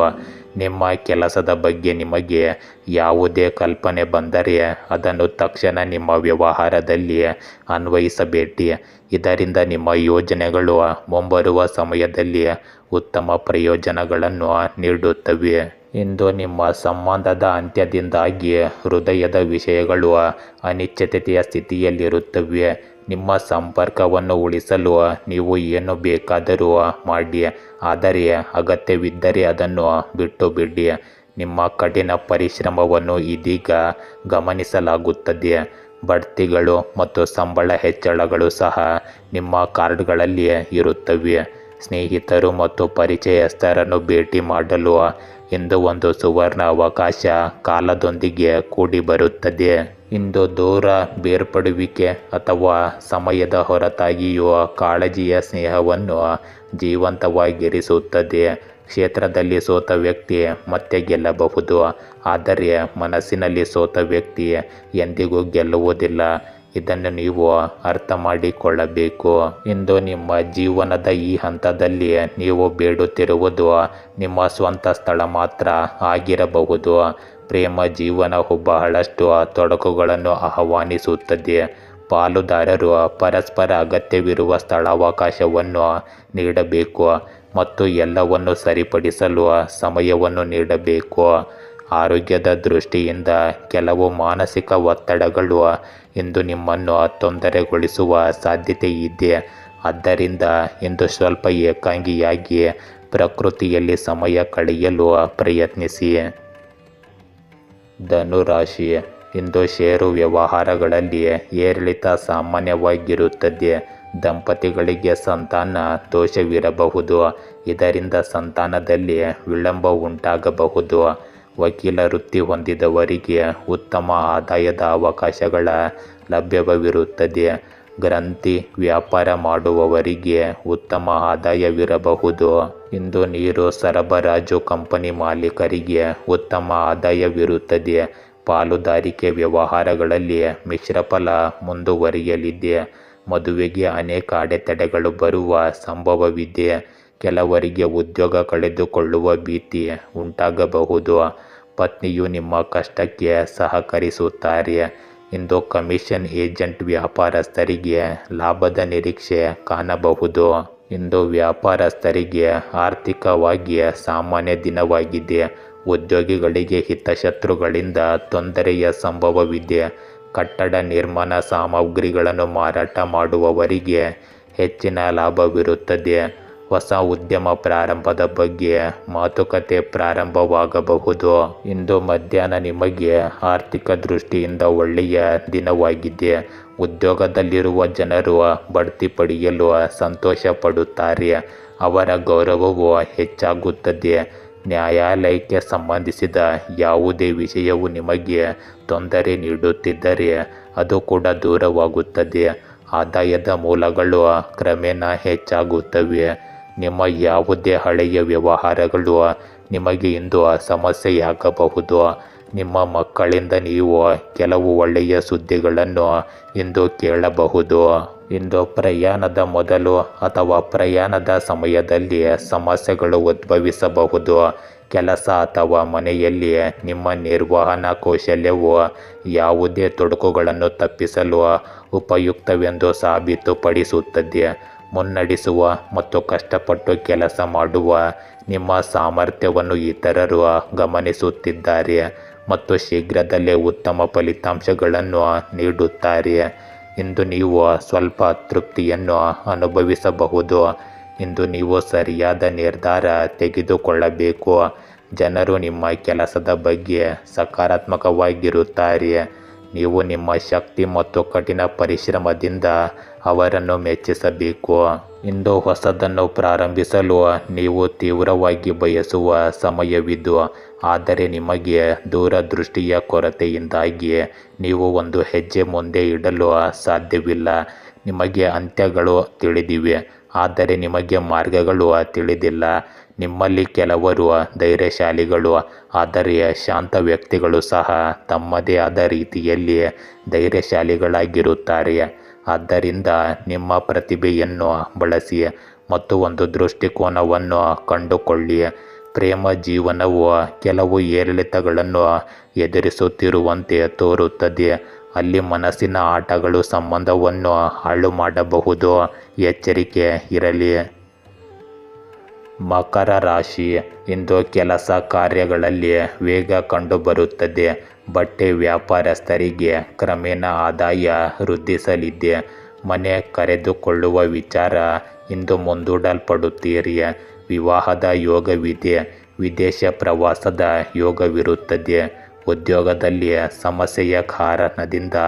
ನಿಮ್ಮ ಕೆಲಸದ ಬಗ್ಗೆ ನಿಮಗೆ ಯಾವುದೇ ಕಲ್ಪನೆ ಬಂದರೆ ಅದನ್ನು ತಕ್ಷಣ ನಿಮ್ಮ ವ್ಯವಹಾರದಲ್ಲಿ ಅನ್ವಯಿಸಬೇಡಿ. ಇದರಿಂದ ನಿಮ್ಮ ಯೋಜನೆಗಳು ಮುಂಬರುವ ಸಮಯದಲ್ಲಿ ಉತ್ತಮ ಪ್ರಯೋಜನಗಳನ್ನು ನೀಡುತ್ತವೆ. ಇಂದು ನಿಮ್ಮ ಸಂಬಂಧದ ಅಂತ್ಯದಿಂದಾಗಿ ಹೃದಯದ ವಿಷಯಗಳು ಅನಿಶ್ಚಿತತೆಯ ಸ್ಥಿತಿಯಲ್ಲಿರುತ್ತವೆ. ನಿಮ್ಮ ಸಂಪರ್ಕವನ್ನು ಉಳಿಸಲು ನೀವು ಏನು ಬೇಕಾದರೂ ಮಾಡಿ, ಆದರೆ ಅಗತ್ಯವಿದ್ದರೆ ಅದನ್ನು ಬಿಟ್ಟು ಬಿಡಿ. ನಿಮ್ಮ ಕಠಿಣ ಪರಿಶ್ರಮವನ್ನು ಇದೀಗ ಗಮನಿಸಲಾಗುತ್ತದೆ. ಬಡ್ತಿಗಳು ಮತ್ತು ಸಂಬಳ ಹೆಚ್ಚಳಗಳು ಸಹ ನಿಮ್ಮ ಕಾರ್ಡ್ಗಳಲ್ಲಿ ಇರುತ್ತವೆ. ಸ್ನೇಹಿತರು ಮತ್ತು ಪರಿಚಯಸ್ಥರನ್ನು ಭೇಟಿ ಮಾಡಲು ಇಂದು ಒಂದು ಸುವರ್ಣ ಅವಕಾಶ ಕಾಲದೊಂದಿಗೆ ಕೂಡಿ ಬರುತ್ತದೆ. ಇಂದು ದೂರ ಬೇರ್ಪಡುವಿಕೆ ಅಥವಾ ಸಮಯದ ಹೊರತಾಗಿಯೂ ಕಾಳಜಿಯ ಸ್ನೇಹವನ್ನು ಜೀವಂತವಾಗಿರಿಸುತ್ತದೆ. ಕ್ಷೇತ್ರದಲ್ಲಿ ಸೋತ ವ್ಯಕ್ತಿ ಮತ್ತೆ ಗೆಲ್ಲಬಹುದು, ಆದರೆ ಮನಸ್ಸಿನಲ್ಲಿ ಸೋತ ವ್ಯಕ್ತಿ ಎಂದಿಗೂ ಗೆಲ್ಲುವುದಿಲ್ಲ. ಇದನ್ನು ನೀವು ಅರ್ಥ ಮಾಡಿಕೊಳ್ಳಬೇಕು. ಇಂದು ನಿಮ್ಮ ಜೀವನದ ಈ ಹಂತದಲ್ಲಿ ನೀವು ಬೇಡುತ್ತಿರುವುದು ನಿಮ್ಮ ಸ್ವಂತ ಸ್ಥಳ ಮಾತ್ರ ಆಗಿರಬಹುದು. ಪ್ರೇಮ ಜೀವನವು ಬಹಳಷ್ಟು ತೊಡಕುಗಳನ್ನು ಆಹ್ವಾನಿಸುತ್ತದೆ. ಪಾಲುದಾರರು ಪರಸ್ಪರ ಅಗತ್ಯವಿರುವ ಸ್ಥಳಾವಕಾಶವನ್ನು ನೀಡಬೇಕು ಮತ್ತು ಎಲ್ಲವನ್ನು ಸರಿಪಡಿಸಲು ಸಮಯವನ್ನು ನೀಡಬೇಕು. ಆರೋಗ್ಯದ ದೃಷ್ಟಿಯಿಂದ ಕೆಲವು ಮಾನಸಿಕ ಒತ್ತಡಗಳು ಇಂದು ನಿಮ್ಮನ್ನು ತೊಂದರೆಗೊಳಿಸುವ ಸಾಧ್ಯತೆ ಇದೆ. ಆದ್ದರಿಂದ ಇಂದು ಸ್ವಲ್ಪ ಏಕಾಂಗಿಯಾಗಿ ಪ್ರಕೃತಿಯಲ್ಲಿ ಸಮಯ ಕಳೆಯಲು ಪ್ರಯತ್ನಿಸಿ. ಧನುರಾಶಿ, ಇಂದು ಷೇರು ವ್ಯವಹಾರಗಳಲ್ಲಿ ಏರಿಳಿತ ಸಾಮಾನ್ಯವಾಗಿರುತ್ತದೆ. ದಂಪತಿಗಳಿಗೆ ಸಂತಾನ ದೋಷವಿರಬಹುದು. ಇದರಿಂದ ಸಂತಾನದಲ್ಲಿ ವಿಳಂಬ ಉಂಟಾಗಬಹುದು. ವಕೀಲ ವೃತ್ತಿ ಹೊಂದಿದವರಿಗೆ ಉತ್ತಮ ಆದಾಯದ ಅವಕಾಶಗಳ ಲಭ್ಯವಿರುತ್ತದೆ. ಗ್ರಂಥಿ ವ್ಯಾಪಾರ ಮಾಡುವವರಿಗೆ ಉತ್ತಮ ಆದಾಯವಿರಬಹುದು. ಇಂದು ನೀರು ಸರಬರಾಜು ಕಂಪನಿ ಮಾಲೀಕರಿಗೆ ಉತ್ತಮ ಆದಾಯವಿರುತ್ತದೆ. ಪಾಲುದಾರಿಕೆ ವ್ಯವಹಾರಗಳಲ್ಲಿ ಮಿಶ್ರಫಲ ಮುಂದುವರಿಯಲಿದೆ. ಮದುವೆಗೆ ಅನೇಕ ಅಡೆತಡೆಗಳು ಬರುವ ಸಂಭವವಿದೆ. ಕೆಲವರಿಗೆ ಉದ್ಯೋಗ ಕಳೆದುಕೊಳ್ಳುವ ಭೀತಿ ಉಂಟಾಗಬಹುದು. ಪತ್ನಿಯು ನಿಮ್ಮ ಕಷ್ಟಕ್ಕೆ ಸಹಕರಿಸುತ್ತಾರೆ. ಇಂದು ಕಮಿಷನ್ ಏಜೆಂಟ್ ವ್ಯಾಪಾರಸ್ಥರಿಗೆ ಲಾಭದ ನಿರೀಕ್ಷೆ ಕಾಣಬಹುದು. ಇಂದು ವ್ಯಾಪಾರಸ್ಥರಿಗೆ ಆರ್ಥಿಕವಾಗಿ ಸಾಮಾನ್ಯ ದಿನವಾಗಿದೆ. ಉದ್ಯೋಗಿಗಳಿಗೆ ಹಿತಶತ್ರುಗಳಿಂದ ತೊಂದರೆಯ ಸಂಭವವಿದೆ. ಕಟ್ಟಡ ನಿರ್ಮಾಣ ಸಾಮಗ್ರಿಗಳನ್ನು ಮಾರಾಟ ಮಾಡುವವರಿಗೆ ಹೆಚ್ಚಿನ ಲಾಭವಿರುತ್ತದೆ. ಹೊಸ ಉದ್ಯಮ ಪ್ರಾರಂಭದ ಬಗ್ಗೆ ಮಾತುಕತೆ ಪ್ರಾರಂಭವಾಗಬಹುದು. ಇಂದು ಮಧ್ಯಾಹ್ನ ನಿಮಗೆ ಆರ್ಥಿಕ ದೃಷ್ಟಿಯಿಂದ ಒಳ್ಳೆಯ ದಿನವಾಗಿದೆ. ಉದ್ಯೋಗದಲ್ಲಿರುವ ಜನರು ಬಡ್ತಿ ಪಡೆಯಲು ಸಂತೋಷ ಪಡುತ್ತಾರೆ. ಅವರ ಗೌರವವು ಹೆಚ್ಚಾಗುತ್ತದೆ. ನ್ಯಾಯಾಲಯಕ್ಕೆ ಸಂಬಂಧಿಸಿದ ಯಾವುದೇ ವಿಷಯವು ನಿಮಗೆ ತೊಂದರೆ ನೀಡುತ್ತಿದ್ದರೆ ಅದು ಕೂಡ ದೂರವಾಗುತ್ತದೆ. ಆದಾಯದ ಮೂಲಗಳು ಕ್ರಮೇಣ ಹೆಚ್ಚಾಗುತ್ತವೆ. ನಿಮ್ಮ ಯಾವುದೇ ಹಳೆಯ ವ್ಯವಹಾರಗಳು ನಿಮಗೆ ಇಂದು ಸಮಸ್ಯೆಯಾಗಬಹುದು. ನಿಮ್ಮ ಮಕ್ಕಳಿಂದ ನೀವು ಕೆಲವು ಒಳ್ಳೆಯ ಸುದ್ದಿಗಳನ್ನು ಇಂದು ಕೇಳಬಹುದು. ಇಂದು ಪ್ರಯಾಣದ ಮೊದಲು ಅಥವಾ ಪ್ರಯಾಣದ ಸಮಯದಲ್ಲಿ ಸಮಸ್ಯೆಗಳು ಉದ್ಭವಿಸಬಹುದು. ಕೆಲಸ ಅಥವಾ ಮನೆಯಲ್ಲಿ ನಿಮ್ಮ ನಿರ್ವಹಣಾ ಕೌಶಲ್ಯವು ಯಾವುದೇ ತೊಡಕುಗಳನ್ನು ತಪ್ಪಿಸಲು ಉಪಯುಕ್ತವೆಂದು ಸಾಬೀತುಪಡಿಸುತ್ತದೆ. ಮುನ್ನಡೆಸುವ ಮತ್ತು ಕಷ್ಟಪಟ್ಟು ಕೆಲಸ ಮಾಡುವ ನಿಮ್ಮ ಸಾಮರ್ಥ್ಯವನ್ನು ಇತರರು ಗಮನಿಸುತ್ತಿದ್ದಾರೆ ಮತ್ತು ಶೀಘ್ರದಲ್ಲೇ ಉತ್ತಮ ಫಲಿತಾಂಶಗಳನ್ನು ನೀಡುತ್ತಾರೆ. ಇಂದು ನೀವು ಸ್ವಲ್ಪ ತೃಪ್ತಿಯನ್ನು ಅನುಭವಿಸಬಹುದು. ಇಂದು ನೀವು ಸರಿಯಾದ ನಿರ್ಧಾರ ತೆಗೆದುಕೊಳ್ಳಬೇಕು. ಜನರು ನಿಮ್ಮ ಕೆಲಸದ ಬಗ್ಗೆ ಸಕಾರಾತ್ಮಕವಾಗಿರುತ್ತಾರೆ. ನೀವು ನಿಮ್ಮ ಶಕ್ತಿ ಮತ್ತು ಕಠಿಣ ಪರಿಶ್ರಮದಿಂದ ಅವರನ್ನು ಮೆಚ್ಚಿಸಬೇಕು. ಇಂದು ಹೊಸದನ್ನು ಪ್ರಾರಂಭಿಸಲು ನೀವು ತೀವ್ರವಾಗಿ ಬಯಸುವ ಸಮಯವಿದು. ಆದರೆ ನಿಮಗೆ ದೂರದೃಷ್ಟಿಯ ಕೊರತೆಯಿಂದಾಗಿ ನೀವು ಒಂದು ಹೆಜ್ಜೆ ಮುಂದೆ ಇಡಲು ಸಾಧ್ಯವಿಲ್ಲ. ನಿಮಗೆ ಅಂತ್ಯಗಳು ತಿಳಿದಿವೆ, ಆದರೆ ನಿಮಗೆ ಮಾರ್ಗಗಳು ತಿಳಿದಿಲ್ಲ. ನಿಮ್ಮಲ್ಲಿ ಕೆಲವರು ಧೈರ್ಯಶಾಲಿಗಳು, ಆದರೆ ಶಾಂತ ವ್ಯಕ್ತಿಗಳು ಸಹ ತಮ್ಮದೇ ಆದ ರೀತಿಯಲ್ಲಿ ಧೈರ್ಯಶಾಲಿಗಳಾಗಿರುತ್ತಾರೆ. ಆದ್ದರಿಂದ ನಿಮ್ಮ ಪ್ರತಿಭೆಯನ್ನು ಬಳಸಿ ಮತ್ತು ಒಂದು ದೃಷ್ಟಿಕೋನವನ್ನು ಕಂಡುಕೊಳ್ಳಿ. ಪ್ರೇಮ ಜೀವನವು ಕೆಲವು ಏರಿಳಿತಗಳನ್ನು ಎದುರಿಸುತ್ತಿರುವಂತೆ ತೋರುತ್ತದೆ. ಅಲ್ಲಿ ಮನಸ್ಸಿನ ಆಟಗಳು ಸಂಬಂಧವನ್ನು ಹಾಳು ಮಾಡಬಹುದು. ಎಚ್ಚರಿಕೆ ಇರಲಿ. ಮಕರ ರಾಶಿ, ಇಂದು ಕೆಲಸ ಕಾರ್ಯಗಳಲ್ಲಿ ವೇಗ ಕಂಡುಬರುತ್ತದೆ. ಬಟ್ಟೆ ವ್ಯಾಪಾರಸ್ಥರಿಗೆ ಕ್ರಮೇಣ ಆದಾಯ ವೃದ್ಧಿಸಲಿದೆ. ಮನೆ ಕರೆದುಕೊಳ್ಳುವ ವಿಚಾರ ಇಂದು ಮುಂದೂಡಲ್ಪಡುತ್ತೀರಿ. ವಿವಾಹದ ಯೋಗವಿದೆ. ವಿದೇಶ ಪ್ರವಾಸದ ಯೋಗವಿರುತ್ತದೆ. ಉದ್ಯೋಗದಲ್ಲಿ ಸಮಸ್ಯೆಯ ಕಾರಣದಿಂದ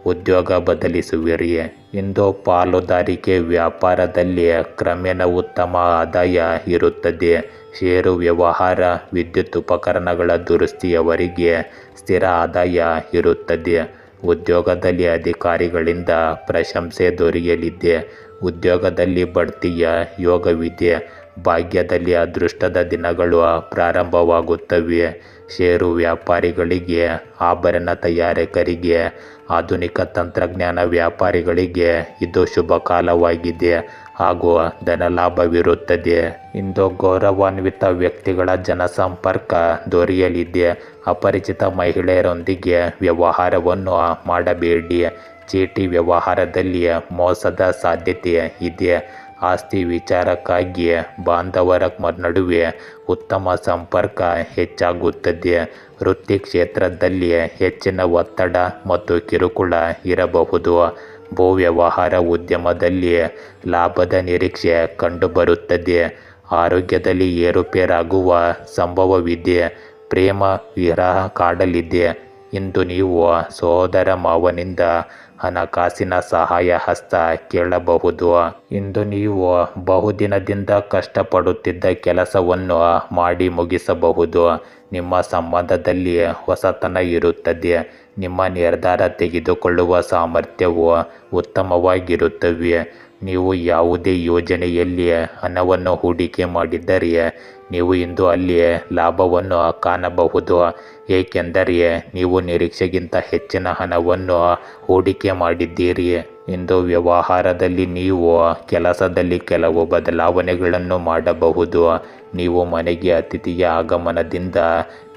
ಉದ್ಯೋಗ ಬದಲಿಸುವಿರಿ. ಇಂದು ಪಾಲುದಾರಿಕೆ ವ್ಯಾಪಾರದಲ್ಲಿ ಕ್ರಮೇಣ ಉತ್ತಮ ಆದಾಯ ಇರುತ್ತದೆ. ಷೇರು ವ್ಯವಹಾರ, ವಿದ್ಯುತ್ ಉಪಕರಣಗಳ ದುರಸ್ತಿಯವರಿಗೆ ಸ್ಥಿರ ಆದಾಯ ಇರುತ್ತದೆ. ಉದ್ಯೋಗದಲ್ಲಿ ಅಧಿಕಾರಿಗಳಿಂದ ಪ್ರಶಂಸೆ ದೊರೆಯಲಿದೆ. ಉದ್ಯೋಗದಲ್ಲಿ ಬಡ್ತಿಯ ಯೋಗವಿದೆ. ಭಾಗ್ಯದಲ್ಲಿ ಅದೃಷ್ಟದ ದಿನಗಳು ಪ್ರಾರಂಭವಾಗುತ್ತವೆ. ಷೇರು ವ್ಯಾಪಾರಿಗಳಿಗೆ, ಆಭರಣ ತಯಾರಕರಿಗೆ, ಆಧುನಿಕ ತಂತ್ರಜ್ಞಾನ ವ್ಯಾಪಾರಿಗಳಿಗೆ ಇದು ಶುಭ ಕಾಲವಾಗಿದೆ ಹಾಗೂ ಧನಲಾಭವಿರುತ್ತದೆ. ಇಂದು ಗೌರವಾನ್ವಿತ ವ್ಯಕ್ತಿಗಳ ಜನಸಂಪರ್ಕ ದೊರೆಯಲಿದೆ. ಅಪರಿಚಿತ ಮಹಿಳೆಯರೊಂದಿಗೆ ವ್ಯವಹಾರವನ್ನು ಮಾಡಬೇಡಿ. ಚೀಟಿ ವ್ಯವಹಾರದಲ್ಲಿ ಮೋಸದ ಸಾಧ್ಯತೆ ಇದೆ. ಆಸ್ತಿ ವಿಚಾರಕ್ಕಾಗಿ ಬಾಂಧವರ ನಡುವೆ ಉತ್ತಮ ಸಂಪರ್ಕ ಹೆಚ್ಚಾಗುತ್ತದೆ. ವೃತ್ತಿ ಕ್ಷೇತ್ರದಲ್ಲಿ ಹೆಚ್ಚಿನ ಒತ್ತಡ ಮತ್ತು ಕಿರುಕುಳ ಇರಬಹುದು. ಭೂ ವ್ಯವಹಾರ ಉದ್ಯಮದಲ್ಲಿ ಲಾಭದ ನಿರೀಕ್ಷೆ ಕಂಡುಬರುತ್ತದೆ. ಆರೋಗ್ಯದಲ್ಲಿ ಏರುಪೇರಾಗುವ ಸಂಭವವಿದೆ. ಪ್ರೇಮ ವಿರಹ ಕಾಡಲಿದೆ. ಇಂದು ನೀವು ಸಹೋದರ ಮಾವನಿಂದ ಹಣಕಾಸಿನ ಸಹಾಯ ಹಸ್ತ ಕೇಳಬಹುದು. ಇಂದು ನೀವು ಬಹುದಿನದಿಂದ ಕಷ್ಟಪಡುತ್ತಿದ್ದ ಕೆಲಸವನ್ನು ಮಾಡಿ ಮುಗಿಸಬಹುದು. ನಿಮ್ಮ ಸಂಬಂಧದಲ್ಲಿ ಹೊಸತನ ಇರುತ್ತದೆ. ನಿಮ್ಮ ನಿರ್ಧಾರ ತೆಗೆದುಕೊಳ್ಳುವ ಸಾಮರ್ಥ್ಯವು ಉತ್ತಮವಾಗಿರುತ್ತವೆ. ನೀವು ಯಾವುದೇ ಯೋಜನೆಯಲ್ಲಿ ಹಣವನ್ನು ಹೂಡಿಕೆ ಮಾಡಿದ್ದರೆ ನೀವು ಇಂದು ಅಲ್ಲಿ ಲಾಭವನ್ನು ಕಾಣಬಹುದು. ಏಕೆಂದರೆ ನೀವು ನಿರೀಕ್ಷೆಗಿಂತ ಹೆಚ್ಚಿನ ಹಣವನ್ನು ಹೂಡಿಕೆ ಮಾಡಿದ್ದೀರಿ. ಇಂದು ವ್ಯವಹಾರದಲ್ಲಿ ನೀವು ಕೆಲಸದಲ್ಲಿ ಕೆಲವು ಬದಲಾವಣೆಗಳನ್ನು ಮಾಡಬಹುದು. ನೀವು ಮನೆಗೆ ಅತಿಥಿಯ ಆಗಮನದಿಂದ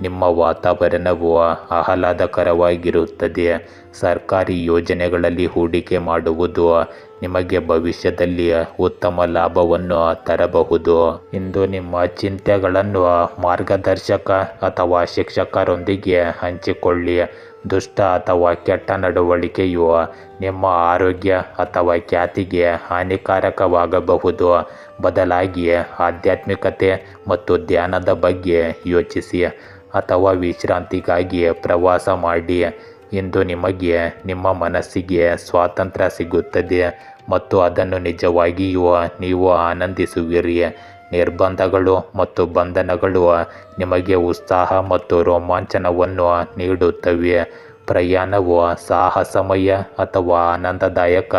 ನಿಮ್ಮ ವಾತಾವರಣವು ಆಹ್ಲಾದಕರವಾಗಿರುತ್ತದೆ. ಸರ್ಕಾರಿ ಯೋಜನೆಗಳಲ್ಲಿ ಹೂಡಿಕೆ ಮಾಡುವುದು ನಿಮಗೆ ಭವಿಷ್ಯದಲ್ಲಿ ಉತ್ತಮ ಲಾಭವನ್ನು ತರಬಹುದು. ಇಂದು ನಿಮ್ಮ ಚಿಂತೆಗಳನ್ನು ಮಾರ್ಗದರ್ಶಕ ಅಥವಾ ಶಿಕ್ಷಕರೊಂದಿಗೆ ಹಂಚಿಕೊಳ್ಳಿ. ದುಷ್ಟ ಅಥವಾ ಕೆಟ್ಟ ನಡವಳಿಕೆಯು ನಿಮ್ಮ ಆರೋಗ್ಯ ಅಥವಾ ಖ್ಯಾತಿಗೆ ಹಾನಿಕಾರಕವಾಗಬಹುದು. ಬದಲಾಗಿ ಆಧ್ಯಾತ್ಮಿಕತೆ ಮತ್ತು ಧ್ಯಾನದ ಬಗ್ಗೆ ಯೋಚಿಸಿ ಅಥವಾ ವಿಶ್ರಾಂತಿಗಾಗಿ ಪ್ರವಾಸ ಮಾಡಿ. ಇಂದು ನಿಮಗೆ ನಿಮ್ಮ ಮನಸ್ಸಿಗೆ ಸ್ವಾತಂತ್ರ್ಯ ಸಿಗುತ್ತದೆ ಮತ್ತು ಅದನ್ನು ನಿಜವಾಗಿಯೂ ನೀವು ಆನಂದಿಸುವಿರಿ. ನಿರ್ಬಂಧಗಳು ಮತ್ತು ಬಂಧನಗಳು ನಿಮಗೆ ಉತ್ಸಾಹ ಮತ್ತು ರೋಮಾಂಚನವನ್ನು ನೀಡುತ್ತವೆ. ಪ್ರಯಾಣವು ಸಾಹಸಮಯ ಅಥವಾ ಆನಂದದಾಯಕ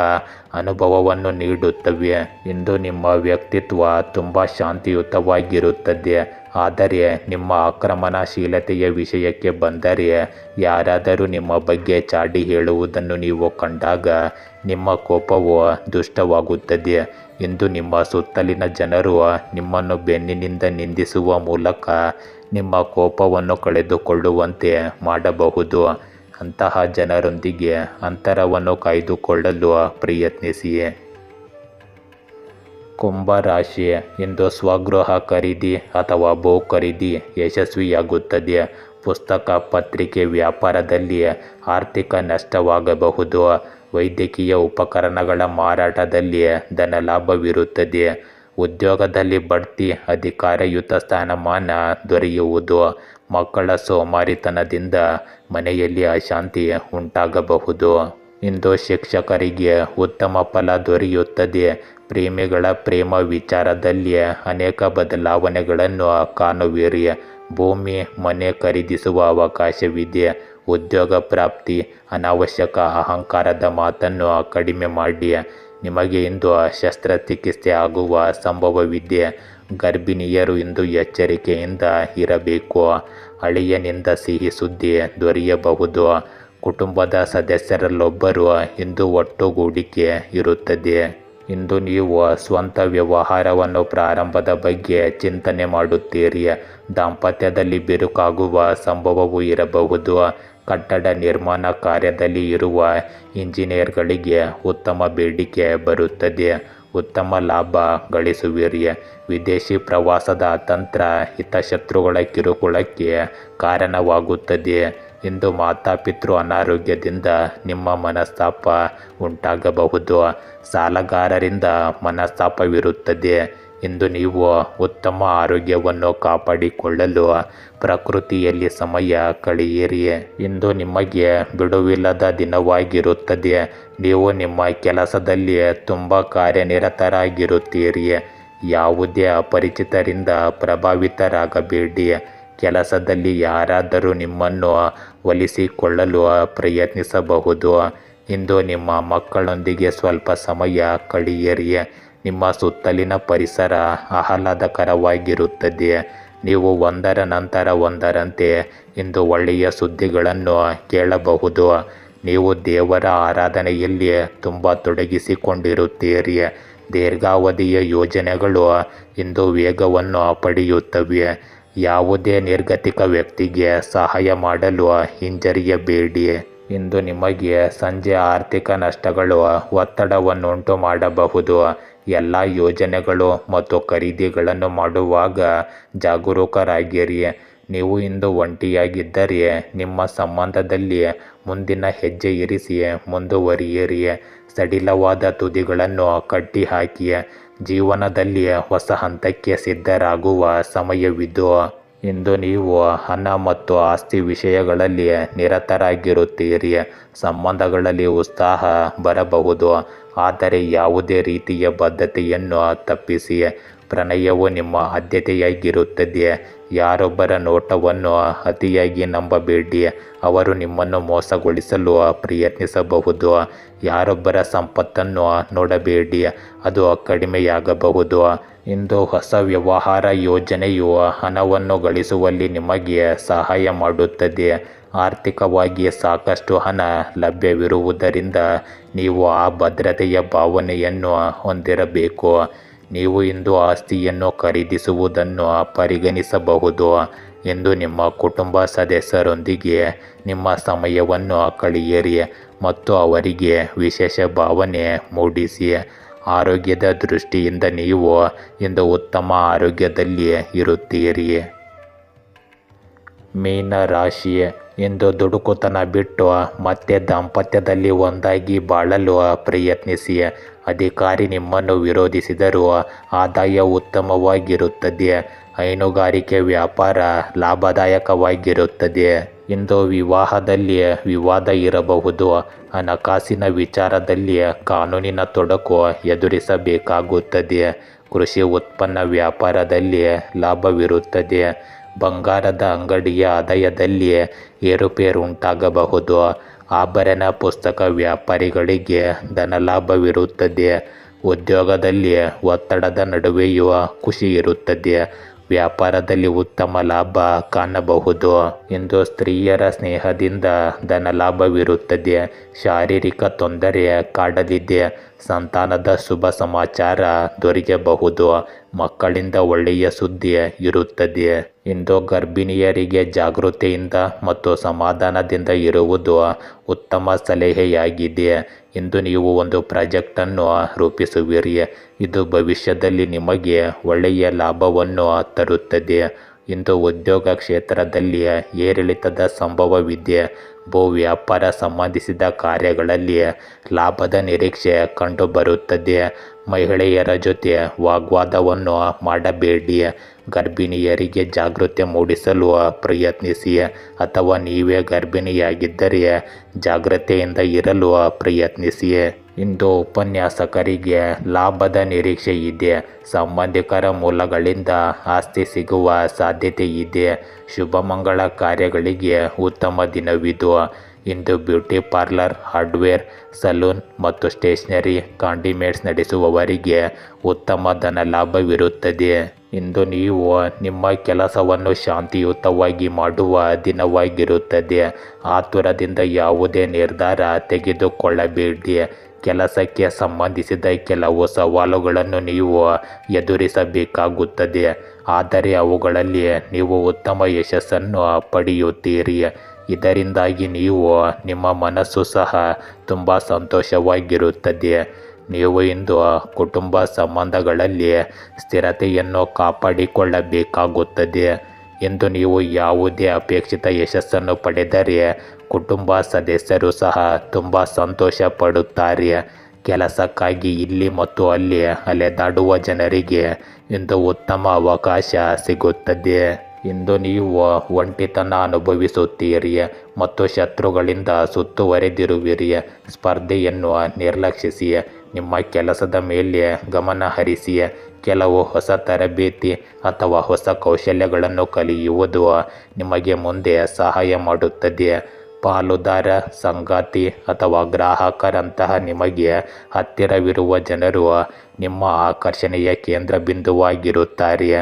ಅನುಭವವನ್ನು ನೀಡುತ್ತವೆ. ಇಂದು ನಿಮ್ಮ ವ್ಯಕ್ತಿತ್ವ ತುಂಬ ಶಾಂತಿಯುತವಾಗಿರುತ್ತದೆ. ಆದರೆ ನಿಮ್ಮ ಆಕ್ರಮಣಶೀಲತೆಯ ವಿಷಯಕ್ಕೆ ಬಂದರೆ, ಯಾರಾದರೂ ನಿಮ್ಮ ಬಗ್ಗೆ ಚಾಡಿ ಹೇಳುವುದನ್ನು ನೀವು ಕಂಡಾಗ ನಿಮ್ಮ ಕೋಪವು ದುಷ್ಟವಾಗುತ್ತದೆ. ಇಂದು ನಿಮ್ಮ ಸುತ್ತಲಿನ ಜನರು ನಿಮ್ಮನ್ನು ಬೆನ್ನಿನಿಂದ ನಿಂದಿಸುವ ಮೂಲಕ ನಿಮ್ಮ ಕೋಪವನ್ನು ಕಳೆದುಕೊಳ್ಳುವಂತೆ ಮಾಡಬಹುದು. ಅಂತಹ ಜನರೊಂದಿಗೆ ಅಂತರವನ್ನು ಕಾಯ್ದುಕೊಳ್ಳಲು ಪ್ರಯತ್ನಿಸಿ. ಕುಂಭ ರಾಶಿ, ಇಂದು ಸ್ವಗೃಹ ಖರೀದಿ ಅಥವಾ ಭೂ ಖರೀದಿ ಯಶಸ್ವಿಯಾಗುತ್ತದೆ. ಪುಸ್ತಕ, ಪತ್ರಿಕೆ ವ್ಯಾಪಾರದಲ್ಲಿ ಆರ್ಥಿಕ ನಷ್ಟವಾಗಬಹುದು. ವೈದ್ಯಕೀಯ ಉಪಕರಣಗಳ ಮಾರಾಟದಲ್ಲಿ ಧನಲಾಭವಿರುತ್ತದೆ. ಉದ್ಯೋಗದಲ್ಲಿ ಬಡ್ತಿ, ಅಧಿಕಾರಯುತ ಸ್ಥಾನಮಾನ ದೊರೆಯುವುದು. ಮಕ್ಕಳ ಸೋಮಾರಿತನದಿಂದ ಮನೆಯಲ್ಲಿ ಅಶಾಂತಿ ಉಂಟಾಗಬಹುದು. ಇಂದು ಶಿಕ್ಷಕರಿಗೆ ಉತ್ತಮ ಫಲ ದೊರೆಯುತ್ತದೆ. ಪ್ರೇಮಿಗಳ ಪ್ರೇಮ ವಿಚಾರದಲ್ಲಿ ಅನೇಕ ಬದಲಾವಣೆಗಳನ್ನು ಕಾಣುವಿರಿ. ಭೂಮಿ, ಮನೆ ಖರೀದಿಸುವ ಅವಕಾಶವಿದೆ. ಉದ್ಯೋಗ ಪ್ರಾಪ್ತಿ. ಅನಾವಶ್ಯಕ ಅಹಂಕಾರದ ಮಾತನ್ನು ಕಡಿಮೆ ಮಾಡಿ. ನಿಮಗೆ ಇಂದು ಶಸ್ತ್ರಚಿಕಿತ್ಸೆ ಆಗುವ ಸಂಭವವಿದೆ. ಗರ್ಭಿಣಿಯರು ಇಂದು ಎಚ್ಚರಿಕೆಯಿಂದ ಇರಬೇಕು. ಅಳಿಯನಿಂದ ಸಿಹಿ ಸುದ್ದಿ ದೊರೆಯಬಹುದು. ಕುಟುಂಬದ ಸದಸ್ಯರಲ್ಲೊಬ್ಬರು ಇಂದು ಒಟ್ಟುಗೂಡಿಕೆ ಇರುತ್ತದೆ. ಇಂದು ನೀವು ಸ್ವಂತ ವ್ಯವಹಾರವನ್ನು ಪ್ರಾರಂಭದ ಬಗ್ಗೆ ಚಿಂತನೆ ಮಾಡುತ್ತೀರಿ. ದಾಂಪತ್ಯದಲ್ಲಿ ಬಿರುಕಾಗುವ ಸಂಭವವೂ ಇರಬಹುದು. ಕಟ್ಟಡ ನಿರ್ಮಾಣ ಕಾರ್ಯದಲ್ಲಿ ಇರುವ ಇಂಜಿನಿಯರ್ಗಳಿಗೆ ಉತ್ತಮ ಬೇಡಿಕೆ ಬರುತ್ತದೆ. ಉತ್ತಮ ಲಾಭ ಗಳಿಸುವಿರಿ. ವಿದೇಶಿ ಪ್ರವಾಸದ ತಂತ್ರ ಹಿತಶತ್ರುಗಳ ಕಿರುಕುಳಕ್ಕೆ ಕಾರಣವಾಗುತ್ತದೆ. ಇಂದು ಮಾತಾಪಿತೃ ಅನಾರೋಗ್ಯದಿಂದ ನಿಮ್ಮ ಮನಸ್ತಾಪ ಉಂಟಾಗಬಹುದು. ಸಾಲಗಾರರಿಂದ ಮನಸ್ತಾಪವಿರುತ್ತದೆ. ಇಂದು ನೀವು ಉತ್ತಮ ಆರೋಗ್ಯವನ್ನು ಕಾಪಾಡಿಕೊಳ್ಳಲು ಪ್ರಕೃತಿಯಲ್ಲಿ ಸಮಯ ಕಳೆಯಿರಿ. ಇಂದು ನಿಮಗೆ ಬಿಡುವಿಲ್ಲದ ದಿನವಾಗಿರುತ್ತದೆ. ನೀವು ನಿಮ್ಮ ಕೆಲಸದಲ್ಲಿ ತುಂಬ ಕಾರ್ಯನಿರತರಾಗಿರುತ್ತೀರಿ. ಯಾವುದೇ ಅಪರಿಚಿತರಿಂದ ಪ್ರಭಾವಿತರಾಗಬೇಡಿ. ಕೆಲಸದಲ್ಲಿ ಯಾರಾದರೂ ನಿಮ್ಮನ್ನು ಒಲಿಸಿಕೊಳ್ಳಲು ಪ್ರಯತ್ನಿಸಬಹುದು. ಇಂದು ನಿಮ್ಮ ಮಕ್ಕಳೊಂದಿಗೆ ಸ್ವಲ್ಪ ಸಮಯ ಕಳೆಯಿರಿ. ನಿಮ್ಮ ಸುತ್ತಲಿನ ಪರಿಸರ ಆಹ್ಲಾದಕರವಾಗಿರುತ್ತದೆ. ನೀವು ಒಂದರ ನಂತರ ಒಂದರಂತೆ ಇಂದು ಒಳ್ಳೆಯ ಸುದ್ದಿಗಳನ್ನು ಕೇಳಬಹುದು. ನೀವು ದೇವರ ಆರಾಧನೆಯಲ್ಲಿ ತುಂಬ ತೊಡಗಿಸಿಕೊಂಡಿರುತ್ತೀರಿ. ದೀರ್ಘಾವಧಿಯ ಯೋಜನೆಗಳು ಇಂದು ವೇಗವನ್ನು ಪಡೆಯುತ್ತವೆ. ಯಾವುದೇ ನಿರ್ಗತಿಕ ವ್ಯಕ್ತಿಗೆ ಸಹಾಯ ಮಾಡಲು ಹಿಂಜರಿಯಬೇಡಿ. ಇಂದು ನಿಮಗೆ ಸಂಜೆ ಆರ್ಥಿಕ ನಷ್ಟಗಳು ಒತ್ತಡವನ್ನುಂಟು ಮಾಡಬಹುದು. ಎಲ್ಲ ಯೋಜನೆಗಳು ಮತ್ತು ಖರೀದಿಗಳನ್ನು ಮಾಡುವಾಗ ಜಾಗರೂಕರಾಗಿರಿ. ನೀವು ಇಂದು ಒಂಟಿಯಾಗಿದ್ದರೆ ನಿಮ್ಮ ಸಂಬಂಧದಲ್ಲಿ ಮುಂದಿನ ಹೆಜ್ಜೆ ಇರಿಸಿ ಮುಂದುವರಿಯಿರಿ. ಸಡಿಲವಾದ ತುದಿಗಳನ್ನು ಕಟ್ಟಿಹಾಕಿ. ಜೀವನದಲ್ಲಿ ಹೊಸ ಹಂತಕ್ಕೆ ಸಿದ್ಧರಾಗುವ ಸಮಯವಿದು. ಇಂದು ನೀವು ಹಣ ಮತ್ತು ಆಸ್ತಿ ವಿಷಯಗಳಲ್ಲಿ ನಿರತರಾಗಿರುತ್ತೀರಿ. ಸಂಬಂಧಗಳಲ್ಲಿ ಉತ್ಸಾಹ ಬರಬಹುದು, ಆದರೆ ಯಾವುದೇ ರೀತಿಯ ಬದ್ಧತೆಯನ್ನು ತಪ್ಪಿಸಿ. ಪ್ರಣಯವು ನಿಮ್ಮ ಆದ್ಯತೆಯಾಗಿರುತ್ತದೆ. ಯಾರೊಬ್ಬರ ನೋಟವನ್ನು ಅತಿಯಾಗಿ ನಂಬಬೇಡಿ. ಅವರು ನಿಮ್ಮನ್ನು ಮೋಸಗೊಳಿಸಲು ಪ್ರಯತ್ನಿಸಬಹುದು. ಯಾರೊಬ್ಬರ ಸಂಪತ್ತನ್ನು ನೋಡಬೇಡಿ, ಅದು ಕಡಿಮೆಯಾಗಬಹುದು. ಇಂದು ಹೊಸ ವ್ಯವಹಾರ ಯೋಜನೆಯು ಹಣವನ್ನು ಗಳಿಸುವಲ್ಲಿ ನಿಮಗೆ ಸಹಾಯ ಮಾಡುತ್ತದೆ. ಆರ್ಥಿಕವಾಗಿ ಸಾಕಷ್ಟು ಹಣ ಲಭ್ಯವಿರುವುದರಿಂದ ನೀವು ಆ ಭದ್ರತೆಯ ಭಾವನೆಯನ್ನು ಹೊಂದಿರಬೇಕು. ನೀವು ಇಂದು ಆಸ್ತಿಯನ್ನು ಖರೀದಿಸುವುದನ್ನು ಪರಿಗಣಿಸಬಹುದು. ಇಂದು ನಿಮ್ಮ ಕುಟುಂಬ ಸದಸ್ಯರೊಂದಿಗೆ ನಿಮ್ಮ ಸಮಯವನ್ನು ಕಳೆಯಿರಿ ಮತ್ತು ಅವರಿಗೆ ವಿಶೇಷ ಭಾವನೆ ಮೂಡಿಸಿ. ಆರೋಗ್ಯದ ದೃಷ್ಟಿಯಿಂದ ನೀವು ಇಂದು ಉತ್ತಮ ಆರೋಗ್ಯದಲ್ಲಿ ಇರುತ್ತೀರಿ. ಮೀನ ರಾಶಿ, ಇಂದು ದುಡುಕುತನ ಬಿಟ್ಟು ಮತ್ತೆ ದಾಂಪತ್ಯದಲ್ಲಿ ಒಂದಾಗಿ ಬಾಳಲು ಪ್ರಯತ್ನಿಸಿ. ಅಧಿಕಾರಿ ನಿಮ್ಮನ್ನು ವಿರೋಧಿಸಿದರೂ ಆದಾಯ ಉತ್ತಮವಾಗಿರುತ್ತದೆ. ಹೈನುಗಾರಿಕೆ ವ್ಯಾಪಾರ ಲಾಭದಾಯಕವಾಗಿರುತ್ತದೆ. ಇಂದು ವಿವಾಹದಲ್ಲಿ ವಿವಾದ ಇರಬಹುದು. ಹಣಕಾಸಿನ ವಿಚಾರದಲ್ಲಿ ಕಾನೂನಿನ ತೊಡಕು ಎದುರಿಸಬೇಕಾಗುತ್ತದೆ. ಕೃಷಿ ಉತ್ಪನ್ನ ವ್ಯಾಪಾರದಲ್ಲಿ ಲಾಭವಿರುತ್ತದೆ. ಬಂಗಾರದ ಅಂಗಡಿಯ ಆದಾಯದಲ್ಲಿ ಏರುಪೇರುಂಟಾಗಬಹುದು. ಆಭರಣ ಪುಸ್ತಕ ವ್ಯಾಪಾರಿಗಳಿಗೆ ಧನಲಾಭವಿರುತ್ತದೆ. ಉದ್ಯೋಗದಲ್ಲಿ ಒತ್ತಡದ ನಡುವೆಯೂ ಖುಷಿ ಇರುತ್ತದೆ. ವ್ಯಾಪಾರದಲ್ಲಿ ಉತ್ತಮ ಲಾಭ ಕಾಣಬಹುದು. ಇಂದು ಸ್ತ್ರೀಯರ ಸ್ನೇಹದಿಂದ ಧನಲಾಭವಿರುತ್ತದೆ. ಶಾರೀರಿಕ ತೊಂದರೆ ಕಾಡಲಿದೆ. ಸಂತಾನದ ಶುಭ ಸಮಾಚಾರ ದೊರೆಯಬಹುದು. ಮಕ್ಕಳಿಂದ ಒಳ್ಳೆಯ ಸುದ್ದಿ ಇರುತ್ತದೆ. ಇಂದು ಗರ್ಭಿಣಿಯರಿಗೆ ಜಾಗೃತಿಯಿಂದ ಮತ್ತು ಸಮಾಧಾನದಿಂದ ಇರುವುದು ಉತ್ತಮ ಸಲಹೆಯಾಗಿದೆ. ಇಂದು ನೀವು ಒಂದು ಪ್ರಾಜೆಕ್ಟನ್ನು ರೂಪಿಸುವಿರಿ. ಇದು ಭವಿಷ್ಯದಲ್ಲಿ ನಿಮಗೆ ಒಳ್ಳೆಯ ಲಾಭವನ್ನು ತರುತ್ತದೆ. ಇಂದು ಉದ್ಯೋಗ ಕ್ಷೇತ್ರದಲ್ಲಿ ಏರಿಳಿತದ ಸಂಭವವಿದೆ. ಭೂ ವ್ಯಾಪಾರ ಸಂಬಂಧಿಸಿದ ಕಾರ್ಯಗಳಲ್ಲಿ ಲಾಭದ ನಿರೀಕ್ಷೆ ಕಂಡುಬರುತ್ತದೆ. ಮಹಿಳೆಯರ ಜೊತೆ ವಾಗ್ವಾದವನ್ನು ಮಾಡಬೇಡಿ. ಗರ್ಭಿಣಿಯರಿಗೆ ಜಾಗೃತಿ ಮೂಡಿಸಲು ಪ್ರಯತ್ನಿಸಿ ಅಥವಾ ನೀವೇ ಗರ್ಭಿಣಿಯಾಗಿದ್ದರೆ ಜಾಗ್ರತೆಯಿಂದ ಇರಲು ಪ್ರಯತ್ನಿಸಿ. ಇಂದು ಉಪನ್ಯಾಸಕರಿಗೆ ಲಾಭದ ನಿರೀಕ್ಷೆ ಇದೆ. ಸಂಬಂಧಿಕರ ಮೂಲಗಳಿಂದ ಆಸ್ತಿ ಸಿಗುವ ಸಾಧ್ಯತೆ ಇದೆ. ಶುಭಮಂಗಳ ಕಾರ್ಯಗಳಿಗೆ ಉತ್ತಮ ದಿನವಿದು. ಇಂದು ಬ್ಯೂಟಿ ಪಾರ್ಲರ್, ಹಾರ್ಡ್ವೇರ್, ಸಲೂನ್ ಮತ್ತು ಸ್ಟೇಷನರಿ ಕಾಂಡಿಮೆಂಟ್ಸ್ ನಡೆಸುವವರಿಗೆ ಉತ್ತಮ ಧನಲಾಭವಿರುತ್ತದೆ. ಇಂದು ನೀವು ನಿಮ್ಮ ಕೆಲಸವನ್ನು ಶಾಂತಿಯುತವಾಗಿ ಮಾಡುವ ದಿನವಾಗಿರುತ್ತದೆ. ಆತುರದಿಂದ ಯಾವುದೇ ನಿರ್ಧಾರ ತೆಗೆದುಕೊಳ್ಳಬೇಡಿ. ಕೆಲಸಕ್ಕೆ ಸಂಬಂಧಿಸಿದ ಕೆಲವು ಸವಾಲುಗಳನ್ನು ನೀವು ಎದುರಿಸಬೇಕಾಗುತ್ತದೆ, ಆದರೆ ಅವುಗಳಲ್ಲಿ ನೀವು ಉತ್ತಮ ಯಶಸ್ಸನ್ನು ಪಡೆಯುತ್ತೀರಿ. ಇದರಿಂದಾಗಿ ನೀವು ನಿಮ್ಮ ಮನಸ್ಸು ಸಹ ತುಂಬ ಸಂತೋಷವಾಗಿರುತ್ತದೆ. ನೀವು ಇಂದು ಕುಟುಂಬ ಸಂಬಂಧಗಳಲ್ಲಿ ಸ್ಥಿರತೆಯನ್ನು ಕಾಪಾಡಿಕೊಳ್ಳಬೇಕಾಗುತ್ತದೆ. ಇಂದು ನೀವು ಯಾವುದೇ ಅಪೇಕ್ಷಿತ ಯಶಸ್ಸನ್ನು ಪಡೆದರೆ ಕುಟುಂಬ ಸದಸ್ಯರು ಸಹ ತುಂಬ ಸಂತೋಷ ಪಡುತ್ತಾರೆ. ಕೆಲಸಕ್ಕಾಗಿ ಇಲ್ಲಿ ಮತ್ತು ಅಲ್ಲಿ ಅಲೆದಾಡುವ ಜನರಿಗೆ ಇಂದು ಉತ್ತಮ ಅವಕಾಶ ಸಿಗುತ್ತದೆ. ಇಂದು ನೀವು ಒಂಟಿತನ ಅನುಭವಿಸುತ್ತೀರಿ ಮತ್ತು ಶತ್ರುಗಳಿಂದ ಸುತ್ತುವರೆದಿರುವಿರಿ. ಸ್ಪರ್ಧೆಯನ್ನು ನಿರ್ಲಕ್ಷಿಸಿ. ನಿಮ್ಮ ಕೆಲಸದ ಮೇಲೆ ಗಮನ ಹರಿಸಿ. ಕೆಲವು ಹೊಸ ತರಬೇತಿ ಅಥವಾ ಹೊಸ ಕೌಶಲ್ಯಗಳನ್ನು ಕಲಿಯುವುದು ನಿಮಗೆ ಮುಂದೆ ಸಹಾಯ ಮಾಡುತ್ತದೆ. ಪಾಲುದಾರ, ಸಂಗಾತಿ ಅಥವಾ ಗ್ರಾಹಕರಂತಹ ನಿಮಗೆ ಹತ್ತಿರವಿರುವ ಜನರು ನಿಮ್ಮ ಆಕರ್ಷಣೆಯ ಕೇಂದ್ರಬಿಂದುವಾಗಿರುತ್ತಾರೆ.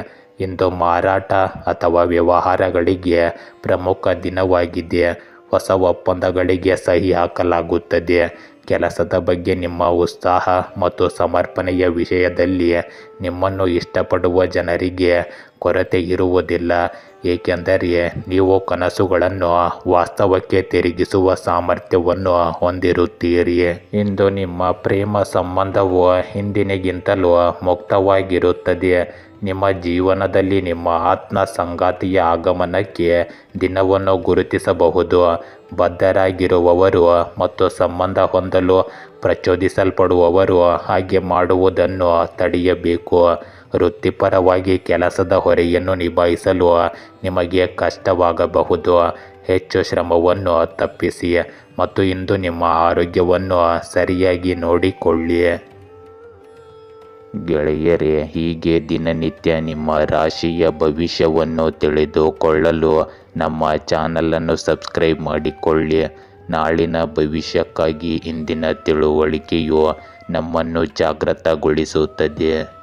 ಇಂದು ಮಾರಾಟ ಅಥವಾ ವ್ಯವಹಾರಗಳಿಗೆ ಪ್ರಮುಖ ದಿನವಾಗಿದೆ. ಹೊಸ ಒಪ್ಪಂದಗಳಿಗೆ ಸಹಿ ಹಾಕಲಾಗುತ್ತದೆ. ಕೆಲಸದ ಬಗ್ಗೆ ನಿಮ್ಮ ಉತ್ಸಾಹ ಮತ್ತು ಸಮರ್ಪಣೆಯ ವಿಷಯದಲ್ಲಿ ನಿಮ್ಮನ್ನು ಇಷ್ಟಪಡುವ ಜನರಿಗೆ ಕೊರತೆ ಇರುವುದಿಲ್ಲ, ಏಕೆಂದರೆ ನೀವು ಕನಸುಗಳನ್ನು ವಾಸ್ತವಕ್ಕೆ ತಿರುಗಿಸುವ ಸಾಮರ್ಥ್ಯವನ್ನು ಹೊಂದಿರುತ್ತೀರಿ. ಇಂದು ನಿಮ್ಮ ಪ್ರೇಮ ಸಂಬಂಧವು ಹಿಂದಿನಗಿಂತಲೂ ಮುಕ್ತವಾಗಿರುತ್ತದೆ. ನಿಮ್ಮ ಜೀವನದಲ್ಲಿ ನಿಮ್ಮ ಆತ್ಮ ಸಂಗಾತಿಯ ಆಗಮನಕ್ಕೆ ದಿನವನ್ನು ಗುರುತಿಸಬಹುದು. ಬದ್ಧರಾಗಿರುವವರು ಮತ್ತು ಸಂಬಂಧ ಹೊಂದಲು ಪ್ರಚೋದಿಸಲ್ಪಡುವವರು ಹಾಗೆ ಮಾಡುವುದನ್ನು ತಡೆಯಬೇಕು. ವೃತ್ತಿಪರವಾಗಿ ಕೆಲಸದ ಹೊರೆಯನ್ನು ನಿಭಾಯಿಸಲು ನಿಮಗೆ ಕಷ್ಟವಾಗಬಹುದು. ಹೆಚ್ಚು ಶ್ರಮವನ್ನು ತಪ್ಪಿಸಿ ಮತ್ತು ಇಂದು ನಿಮ್ಮ ಆರೋಗ್ಯವನ್ನು ಸರಿಯಾಗಿ ನೋಡಿಕೊಳ್ಳಿ. ಗೆಳೆಯರೇ, ಹೀಗೆ ದಿನನಿತ್ಯ ನಿಮ್ಮ ರಾಶಿಯ ಭವಿಷ್ಯವನ್ನು ತಿಳಿದುಕೊಳ್ಳಲು ನಮ್ಮ ಚಾನಲನ್ನು ಸಬ್ಸ್ಕ್ರೈಬ್ ಮಾಡಿಕೊಳ್ಳಿ. ನಾಳಿನ ಭವಿಷ್ಯಕ್ಕಾಗಿ ಇಂದಿನ ತಿಳುವಳಿಕೆಯು ನಮ್ಮನ್ನು ಜಾಗೃತಗೊಳಿಸುತ್ತದೆ.